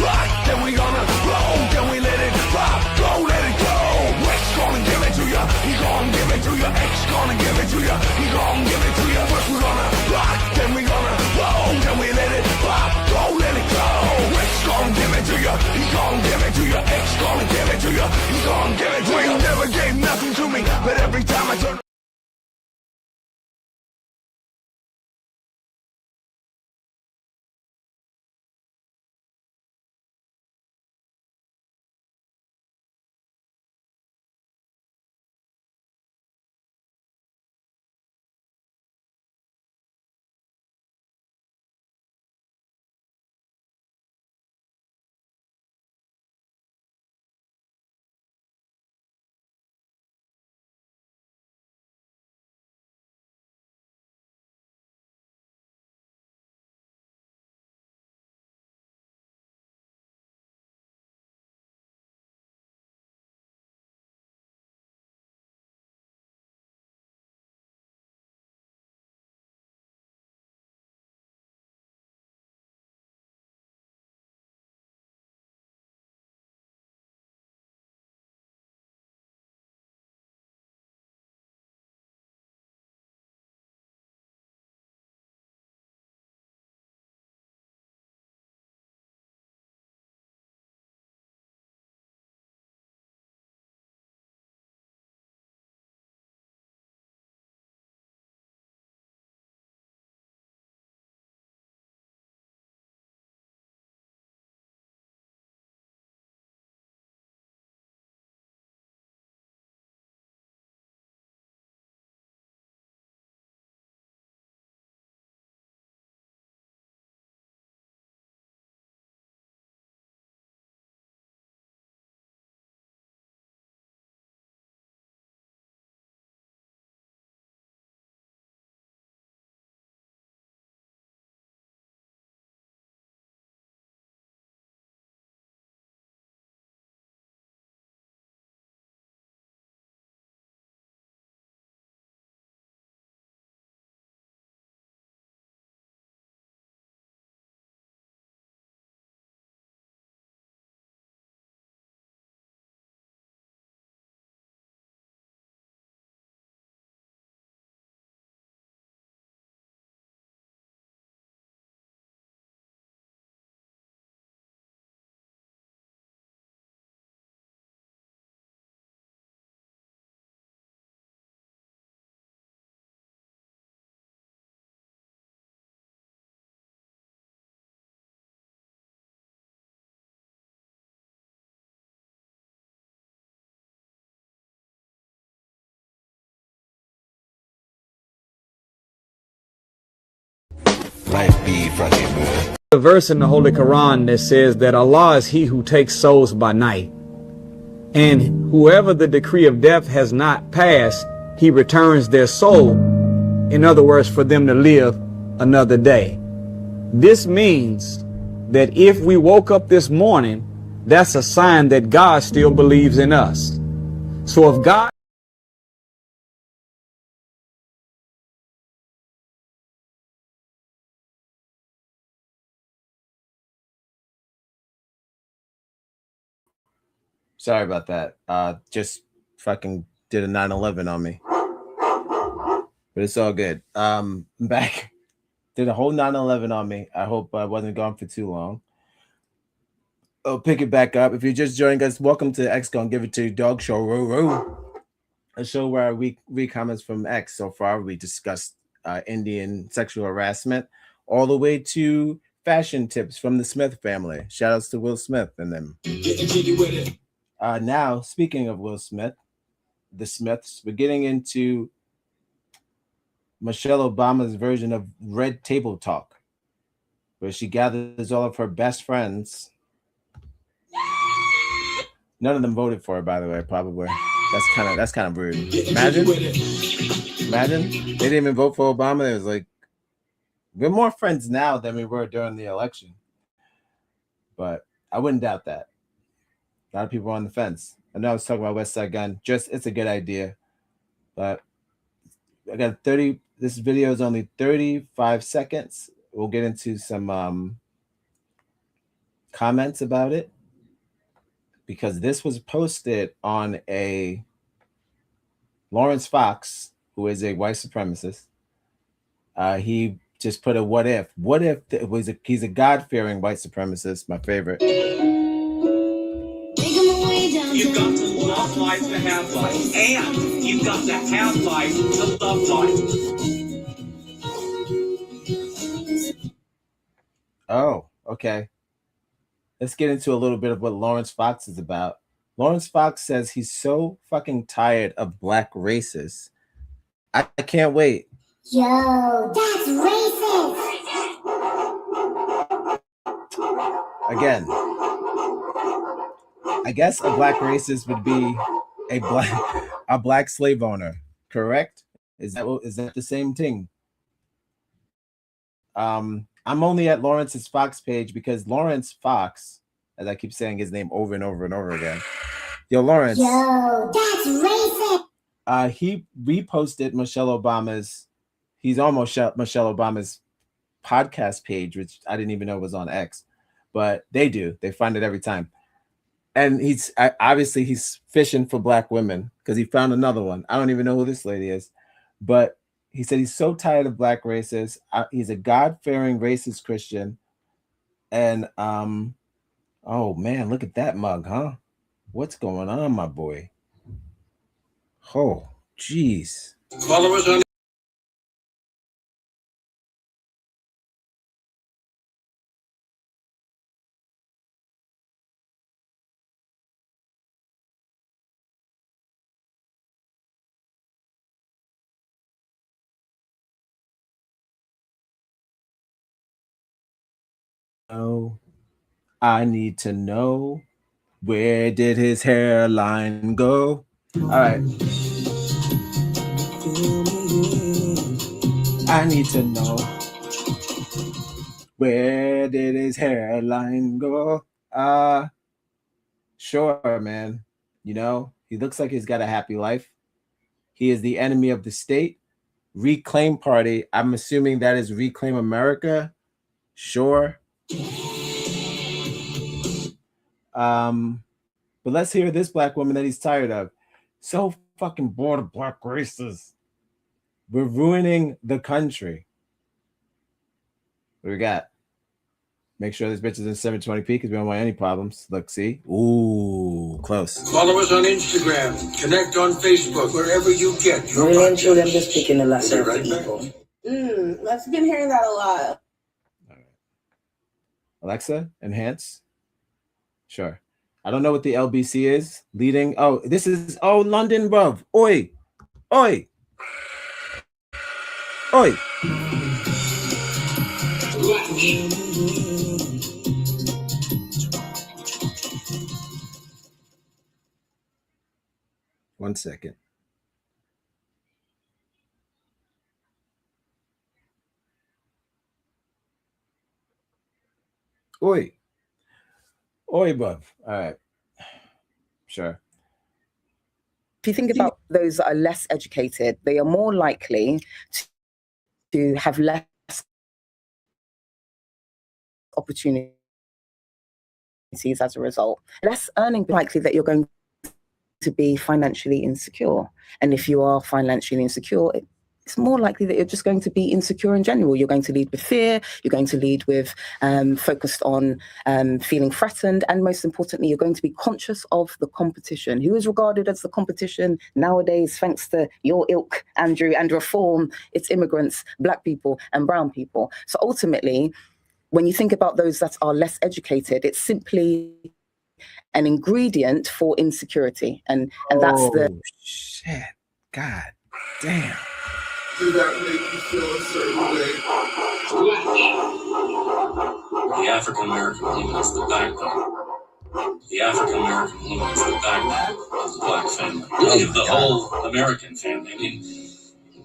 Rock, then we gonna roll, then we let it pop, go, let it go. X gonna give it to ya, he gonna give it to ya. X gonna give it to ya, he gonna give it to ya. First we gonna rock, then we gonna roll, then we let it pop, go, let it go. X gonna give it to ya, he gonna give it to ya. X gonna give it to ya, he gonna give it to ya. You never gave nothing to me, but every time I turn. Might be fucking good. The verse in the Holy Quran that says that Allah is he who takes souls by night, and whoever the decree of death has not passed, he returns their soul, in other words, for them to live another day. This means that if we woke up this morning, that's a sign that God still believes in us. So if God Sorry about that. Just fucking did a 9/11 on me. But it's all good. I'm back. Did a whole 9/11 on me. I hope I wasn't gone for too long. I'll pick it back up. If you're just joining us, welcome to XGonGiveItToYa Dog Show. A show where we read comments from X. So far, we discussed Indian sexual harassment all the way to fashion tips from the Smith family. Shout outs to Will Smith and them. Now, speaking of Will Smith, the Smiths, we're getting into Michelle Obama's version of Red Table Talk, where she gathers all of her best friends. None of them voted for her, by the way, probably. That's kind of rude. Imagine they didn't even vote for Obama. It was like, we're more friends now than we were during the election. But I wouldn't doubt that. A lot of people are on the fence. I know I was talking about West Side Gun. It's a good idea. But I got 30. This video is only 35 seconds. We'll get into some comments about it, because this was posted on a Lawrence Fox, who is a white supremacist. He just put a what if. What if it was he's a God-fearing white supremacist, my favorite. You've got to love life to have life, and you've got to have life to love life. Oh, okay. Let's get into a little bit of what Lawrence Fox is about. Lawrence Fox says he's so fucking tired of black racists. I can't wait. Yo, that's racist. Again, I guess a black racist would be a black slave owner, correct? Is that the same thing? I'm only at Lawrence's Fox page because Lawrence Fox, as I keep saying his name over and over and over again. Yo, Lawrence. Yo, that's racist. He reposted Michelle Obama's. He's on Michelle Obama's podcast page, which I didn't even know was on X, but they do. They find it every time. And he's fishing for black women because he found another one. I don't even know who this lady is, but he said he's so tired of black racists. He's a God-fearing racist Christian. And oh man, look at that mug, huh? What's going on, my boy? Oh, jeez. Follow us on. Oh, I need to know, where did his hairline go? All right. I need to know, where did his hairline go? Sure, man. You know, he looks like he's got a happy life. He is the enemy of the state. Reclaim Party. I'm assuming that is Reclaim America. Sure. But let's hear this black woman that he's tired of. So fucking bored of black racists. We're ruining the country. What do we got? Make sure this bitch is in 720p because we don't want any problems. Look, see? Ooh, close. Follow us on Instagram. Connect on Facebook. Wherever you get your Really and podcast. truly, I'm just picking the lesser We'll be right people. back. I've been hearing that a lot. Alexa, enhance. Sure. I don't know what the LBC is. Leading. Oh, this is. Oh, London, bruv. Oi. Oi. Oi. One second. Oi. Oi, bruv. All right. Sure. If you think about those that are less educated, they are more likely to have less opportunities as a result. Less earning, likely that you're going to be financially insecure. And if you are financially insecure, it's more likely that you're just going to be insecure in general. You're going to lead with fear. You're going to lead with focused on feeling threatened. And most importantly, you're going to be conscious of the competition. Who is regarded as the competition nowadays, thanks to your ilk, Andrew, and reform? It's immigrants, black people, and brown people. So ultimately, when you think about those that are less educated, it's simply an ingredient for insecurity. And that's the shit. God damn. Did that make you feel a certain way? The African American woman is the backbone. The African American woman is the backbone of the black family. Really, of the whole American family. I mean,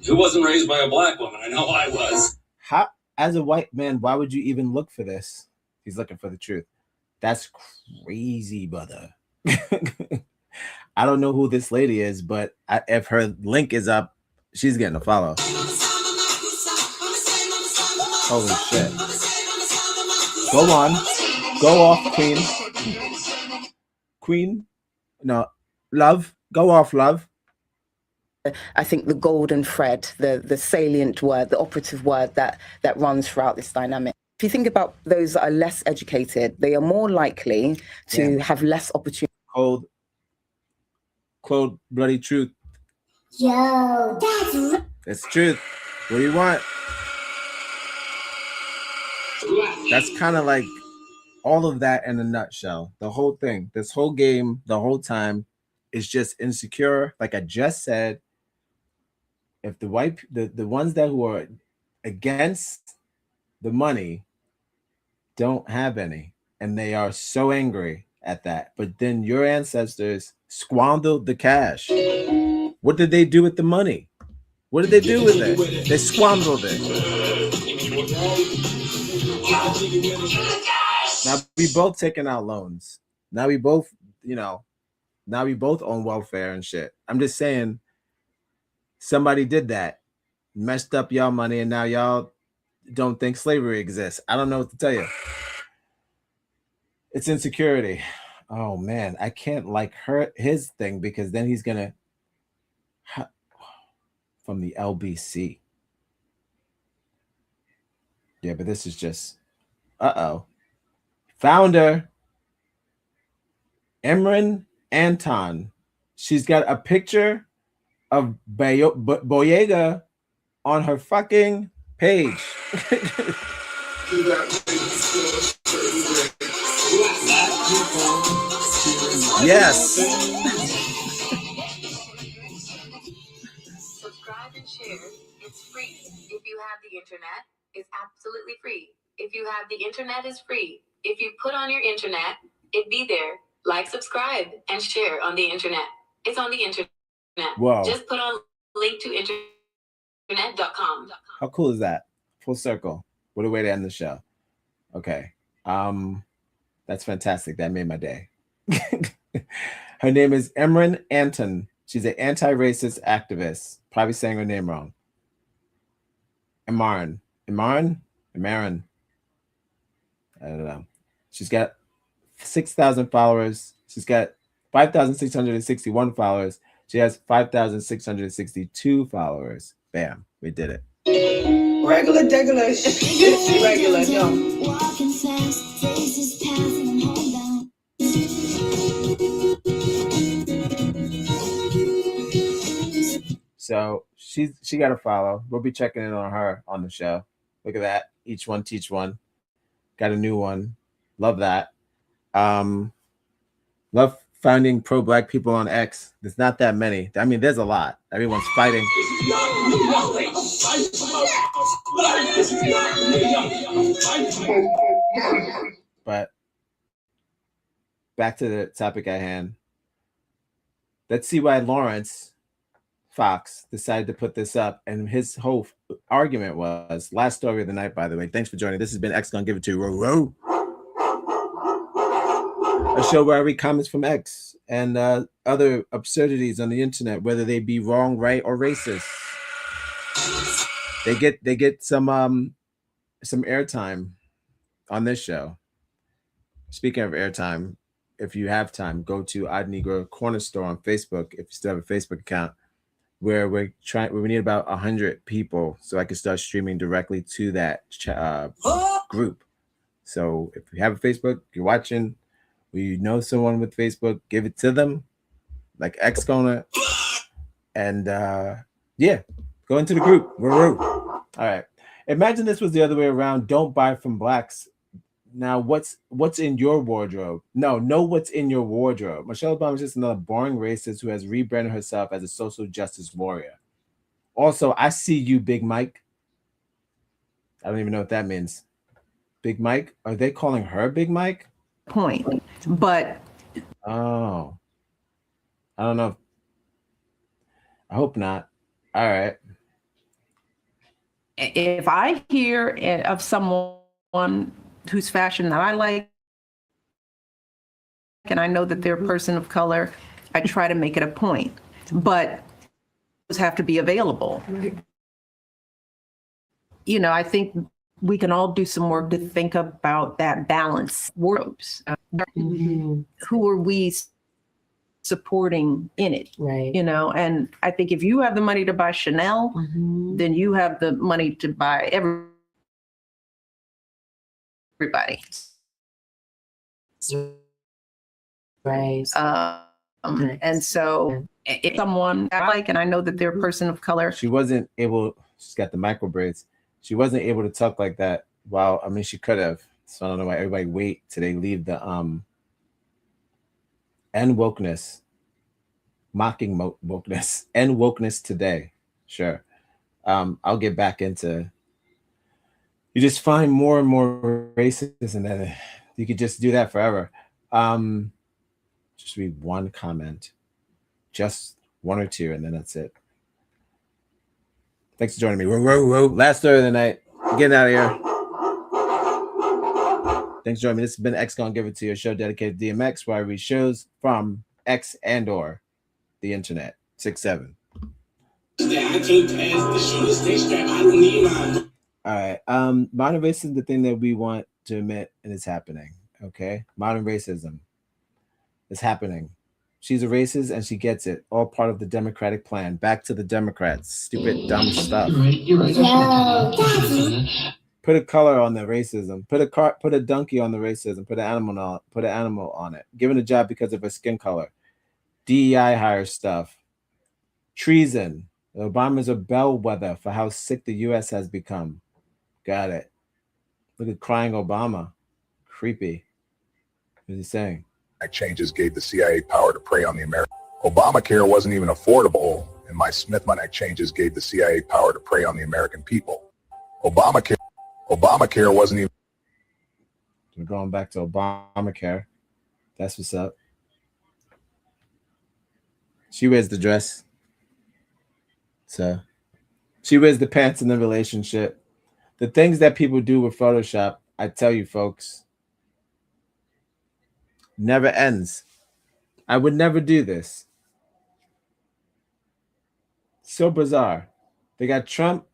who wasn't raised by a black woman? I know I was. How, as a white man, why would you even look for this? He's looking for the truth. That's crazy, brother. I don't know who this lady is, but if her link is up, she's getting a follow. Holy shit. Go on. Go off, queen. Queen? No. Love. Go off, love. I think the golden thread, the salient word, the operative word that runs throughout this dynamic. If you think about those that are less educated, they are more likely to have less opportunity. Cold bloody truth. Yo, that's truth. What do you want? That's kind of like all of that in a nutshell. The whole thing, this whole game, the whole time is just insecure. Like I just said, if the ones that who are against the money don't have any, and they are so angry at that, but then your ancestors squandered the cash. What did they do with the money? What did they do with it? They squandered it. Now we both taking out loans. Now we both, now we both own welfare and shit. I'm just saying, somebody did that, messed up y'all money, and now y'all don't think slavery exists. I don't know what to tell you. It's insecurity. Oh man, I can't like his thing because then he's gonna from the LBC. Yeah, but this is just founder Emrin Anton. She's got a picture of Boyega on her fucking page. Yes. Subscribe and share. It's free. If you have the internet, it's absolutely free. If you have the internet, it's free. If you put on your internet, it'd be there. Like, subscribe, and share on the internet. It's on the internet. Whoa. Just put on link to internet.com. How cool is that? Full circle. What a way to end the show. Okay. That's fantastic. That made my day. Her name is Emrin Anton. She's an anti-racist activist. Probably saying her name wrong. Amarin. I don't know. She's got 6,000 followers. She's got 5,661 followers. She has 5,662 followers. Bam. We did it. Regular, degular. It's regular, no. So she got a follow. We'll be checking in on her on the show. Look at that. Each one teach one. Got a new one. Love that. Love finding pro-black people on X. There's not that many. I mean, there's a lot. Everyone's fighting. But back to the topic at hand. Let's see why Lawrence Fox decided to put this up, and his whole argument was last story of the night. By the way, thanks for joining. This has been X Gonna Give It To You, a show where I read comments from X and other absurdities on the internet, whether they be wrong, right, or racist. They get some airtime on this show. Speaking of airtime, if you have time, go to Odd Negro Corner Store on Facebook if you still have a Facebook account, where we need about 100 people so I can start streaming directly to that group. So if you have a Facebook, you're watching, or you know someone with Facebook, give it to them, like XGonGiveItToYa, and go into the group. All right. Imagine this was the other way around. Don't buy from blacks. Now, what's in your wardrobe? No, know what's in your wardrobe. Michelle Obama is just another boring racist who has rebranded herself as a social justice warrior. Also, I see you, Big Mike. I don't even know what that means. Big Mike? Are they calling her Big Mike? Point. But oh, I don't know. I hope not. All right. If I hear of someone whose fashion that I like, and I know that they're a person of color, I try to make it a point. But those have to be available. You know, I think we can all do some work to think about that balance. Wardrobes. Who are we supporting in it? Right. You know, and I think if you have the money to buy Chanel, then you have the money to buy everybody. Right. And so if someone I like, and I know that they're a person of color. She's got the micro braids. She wasn't able to talk like that. Wow. I mean, she could have. So I don't know why everybody wait till they leave the and wokeness, mocking wokeness and wokeness today. Sure. I'll get back into, you just find more and more racists and then you could just do that forever. Just read one comment, just one or two, and then that's it. Thanks for joining me. Last Thursday of the night. Getting out of here. Thanks for joining me. This has been XGonGiveItToYa, a show dedicated to DMX, where I read shows from X and or the internet. 6-7. All right. Modern racism is the thing that we want to admit, and it's happening. Okay. Modern racism is happening. She's a racist and she gets it. All part of the Democratic plan. Back to the Democrats. Stupid, dumb stuff. You're right. Put a color on the racism. Put a donkey on the racism. Put an animal on it. Given a job because of her skin color. DEI hire stuff. Treason. Obama's a bellwether for how sick the U.S. has become. Got it. Look at crying Obama. Creepy. What is he saying? Changes gave the CIA power to prey on the American. Obamacare wasn't even affordable, and my Smith-Munich changes gave the CIA power to prey on the American people. Obamacare wasn't even. We're going back to Obamacare. That's what's up. She wears the dress. So she wears the pants in the relationship. The things that people do with Photoshop, I tell you folks, never ends. I would never do this. So bizarre. They got Trump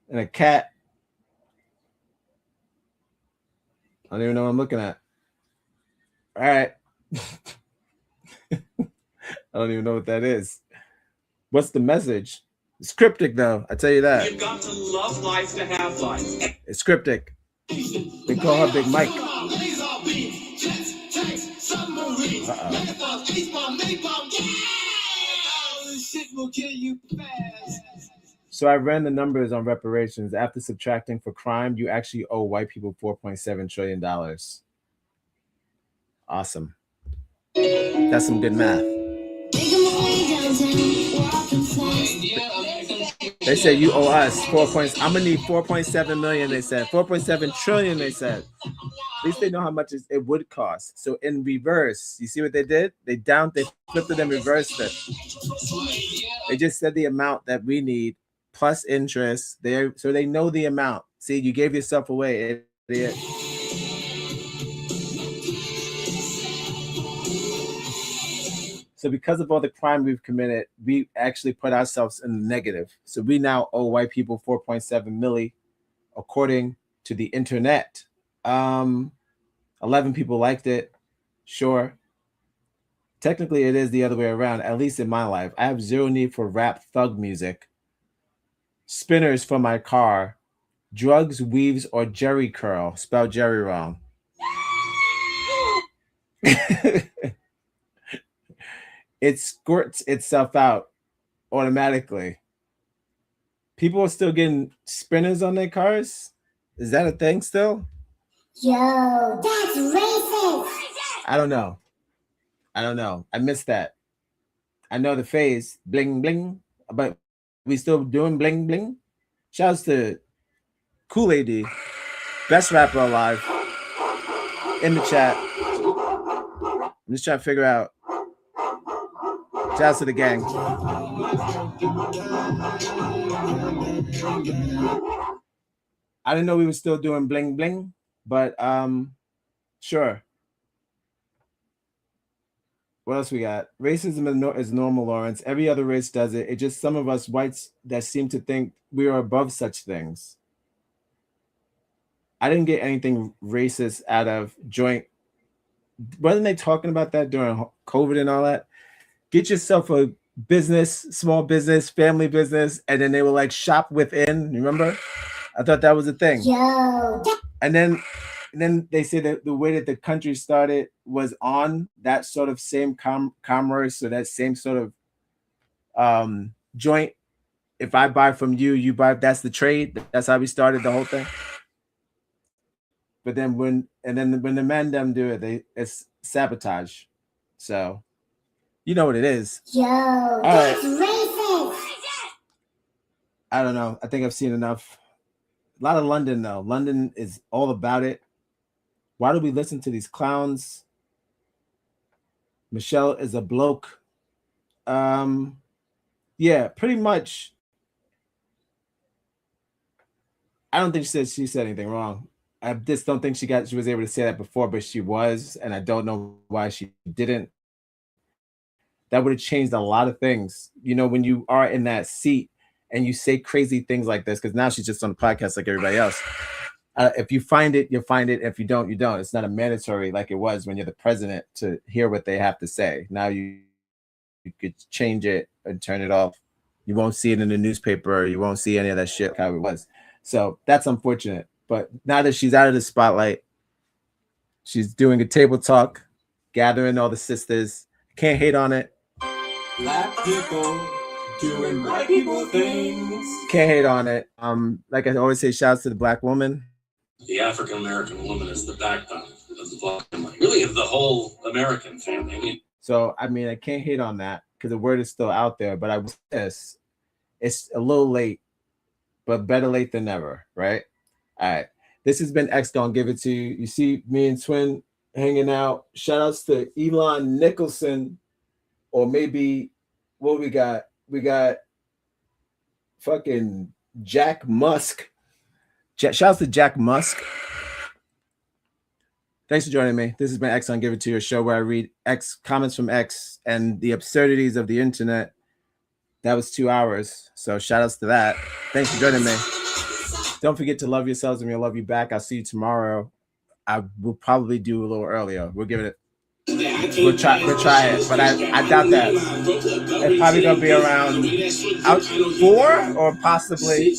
and a cat. I don't even know what I'm looking at. All right. I don't even know what that is. What's the message? It's cryptic, though. I tell you that. You've got to love life to have life. It's cryptic. They call her Big Mike. So I ran the numbers on reparations. After subtracting for crime, you actually owe white people $4.7 trillion. Awesome. That's some good math. They said you owe us 4 points. I'm gonna need 4.7 million. They said 4.7 trillion. They said. At least they know how much it would cost. So in reverse, you see what they did? They flipped it and reversed it. They just said the amount that we need plus interest. So they know the amount. See, you gave yourself away, idiot. So because of all the crime we've committed, we actually put ourselves in the negative. So we now owe white people 4.7 milli, according to the internet. 11 people liked it. Sure. Technically, it is the other way around, at least in my life. I have zero need for rap thug music, spinners for my car, drugs, weaves, or jerry curl. Spelled Jerry wrong. It squirts itself out automatically. People are still getting spinners on their cars. Is that a thing still? Yo, that's racist. I don't know. I missed that. I know the phase, bling bling, but we still doing bling bling. Shouts to Kool AD, best rapper alive, in the chat. I'm just trying to figure out. Shouts to the gang. I didn't know we were still doing bling bling, but sure. What else we got? Racism is normal, Lawrence. Every other race does it. It's just some of us whites that seem to think we are above such things. I didn't get anything racist out of joint. Wasn't they talking about that during COVID and all that? Get yourself a business, small business, family business, and then they were like shop within. Remember? I thought that was a thing. Yo. And then they say that the way that the country started was on that sort of same commerce, so that same sort of joint. If I buy from you, you buy. That's the trade. That's how we started the whole thing. But then when the men them do it, it's sabotage. So you know what it is. Yo, that's right. racist. I don't know. I think I've seen enough. A lot of London though. London is all about it. Why do we listen to these clowns? Michelle is a bloke. Yeah, pretty much. I don't think she said anything wrong. I just don't think she was able to say that before, but she was, and I don't know why she didn't. That would have changed a lot of things. You know, when you are in that seat and you say crazy things like this, because now she's just on the podcast like everybody else. If you find it, you'll find it. If you don't, you don't. It's not a mandatory like it was when you're the president to hear what they have to say. Now you could change it and turn it off. You won't see it in the newspaper. You won't see any of that shit how it was. So that's unfortunate. But now that she's out of the spotlight, she's doing a table talk, gathering all the sisters. Can't hate on it. Black people doing white people things. Can't hate on it. Like I always say, shouts to the black woman. The African American woman is the backbone of the black family, really of the whole American family. So I mean, I can't hate on that because the word is still out there. But I will say this, it's a little late, but better late than never, right? All right. This has been XGonGiveItToYa. You see me and Twin hanging out. Shout outs to Elon Nicholson, or maybe what we got? We got fucking Jack Musk. Shout outs to Jack Musk. Thanks for joining me. This has been XGonGiveItToYa, a show where I read X comments from X and the absurdities of the internet. That was 2 hours. So shout outs to that. Thanks for joining me. Don't forget to love yourselves and we'll love you back. I'll see you tomorrow. I will probably do a little earlier. We'll give it we'll try it, but I doubt that. It's probably gonna be around 4 or possibly.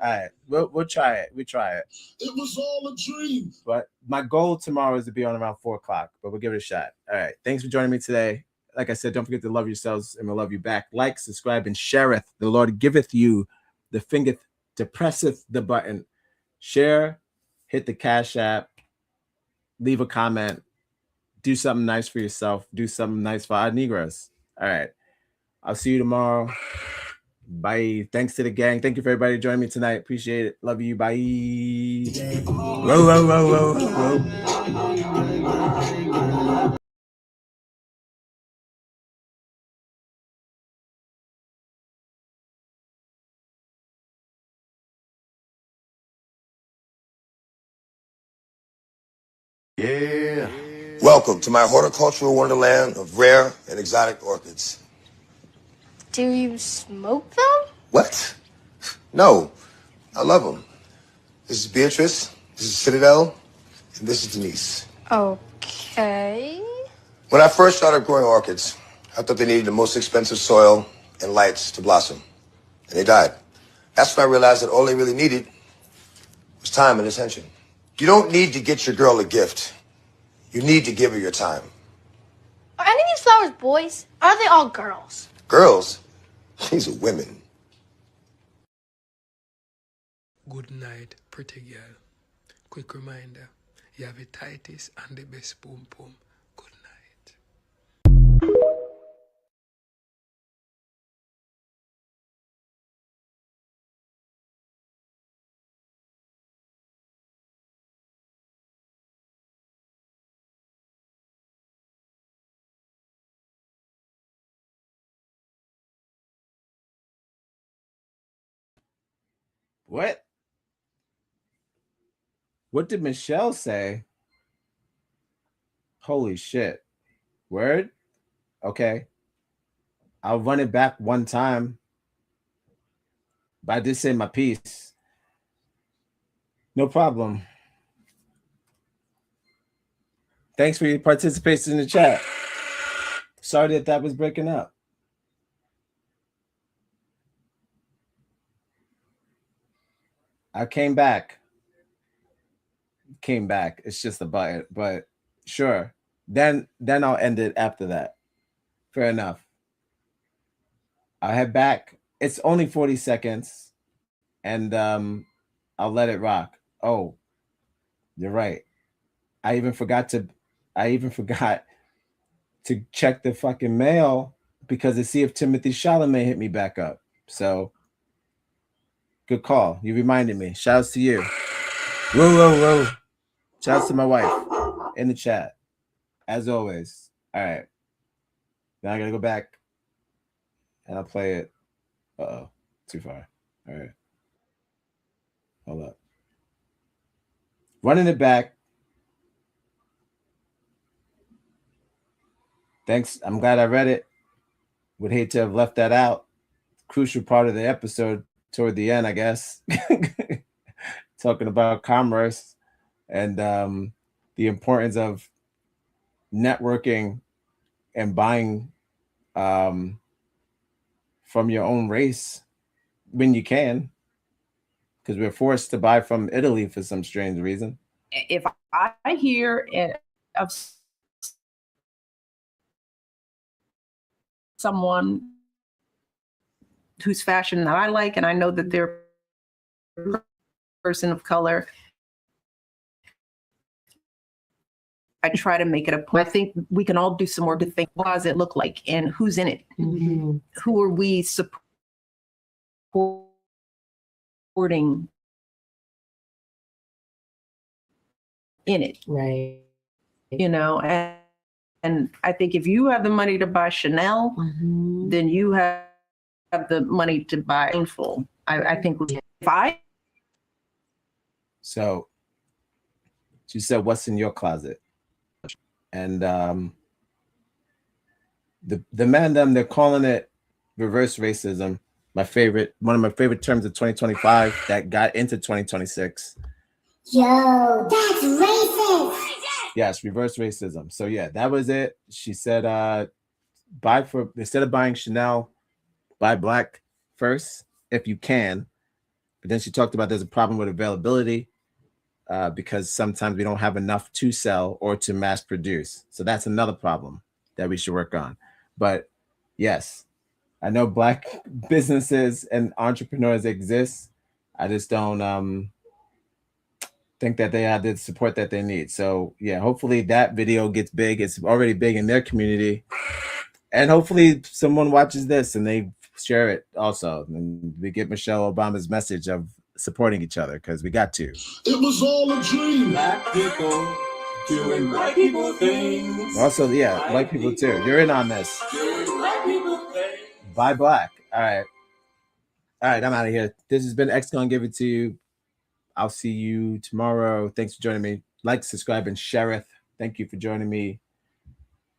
All right, we'll try it. We try it. It was all a dream. But my goal tomorrow is to be on around 4 o'clock, but we'll give it a shot. All right. Thanks for joining me today. Like I said, don't forget to love yourselves and we'll love you back. Like, subscribe, and shareth. The Lord giveth you the finger to presseth the button. Share, hit the Cash App, leave a comment, do something nice for yourself, do something nice for our Negroz. All right. I'll see you tomorrow. Bye. Thanks to the gang. Thank you for everybody joining me tonight. Appreciate it. Love you. Bye. Whoa, whoa, whoa, whoa, whoa. Yeah. Welcome to my horticultural wonderland of rare and exotic orchids. Do you smoke them? What? No, I love them. This is Beatrice, this is Citadel, and this is Denise. Okay. When I first started growing orchids, I thought they needed the most expensive soil and lights to blossom, and they died. That's when I realized that all they really needed was time and attention. You don't need to get your girl a gift. You need to give her your time. Are any of these flowers boys? Or are they all girls? Girls? These are women. Good night, pretty girl. Quick reminder, You have the tightest and the best boom boom. Good night. What? What did Michelle say? Holy shit. Word? Okay. I'll run it back one time. But I did say my piece. No problem. Thanks for your participation in the chat. Sorry that was breaking up. I came back. It's just a button, but sure. Then I'll end it after that. Fair enough. I'll head back. It's only 40 seconds, and I'll let it rock. Oh, you're right. I even forgot to check the fucking mail because to see if Timothy Chalamet hit me back up. So good call. You reminded me. Shouts to you. Whoa. Shouts to my wife in the chat. As always. All right. Now I gotta go back and I'll play it. Uh-oh. Too far. All right. Hold up. Running it back. Thanks. I'm glad I read it. Would hate to have left that out. Crucial part of the episode toward the end, I guess. Talking about commerce and the importance of networking and buying from your own race when you can, because we're forced to buy from Italy for some strange reason. If I hear of someone whose fashion that I like, and I know that they're a person of color, I try to make it a point. I think we can all do some work to think, what does it look like and who's in it? Mm-hmm. Who are we supporting in it? Right. You know, and I think if you have the money to buy Chanel, mm-hmm. then you have the money to buy Painful. I think if I. So she said, what's in your closet? And the man them, they're calling it reverse racism. One of my favorite terms of 2025 that got into 2026. Yo, that's racist. Yes, reverse racism. So yeah, that was it. She said, instead of buying Chanel, buy black first if you can. But then she talked about there's a problem with availability because sometimes we don't have enough to sell or to mass produce. So that's another problem that we should work on. But yes, I know black businesses and entrepreneurs exist. I just don't think that they have the support that they need. So yeah, hopefully that video gets big. It's already big in their community. And hopefully someone watches this and they share it also. And we get Michelle Obama's message of supporting each other, because we got to. It was all a dream. Black people doing black people things. Also, yeah, white people too. You're in on this. Black people things. Buy black. All right, I'm out of here. This has been XGonGiveItToYa. I'll see you tomorrow. Thanks for joining me. Like, subscribe, and share it. Thank you for joining me.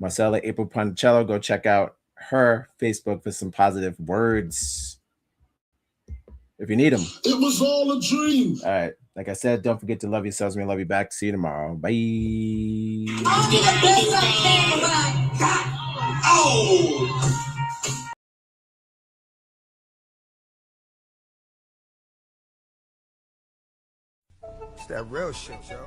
Marcella April Ponticello, go check out her Facebook for some positive words if you need them. It was all a dream. All right. Like I said, don't forget to love yourselves. We love you back. See you tomorrow. Bye. Oh! It's that real shit, yo.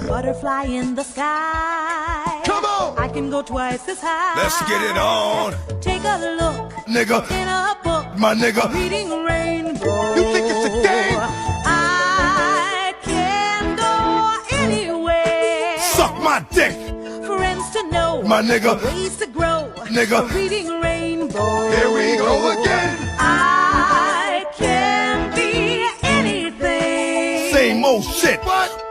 Butterfly in the sky. Come on! I can go twice as high. Let's get it on. Take a look, Nigga. in a book. My nigga. Reading rainbow. You think it's a game? my nigga. Ways to grow, Nigga. reading rainbow. Here we go again. I can be anything. Same old shit.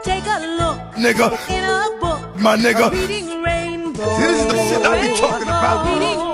Take a look, Nigga. in a book. My nigga. Reading rainbow. This is the shit I be talking about. Reading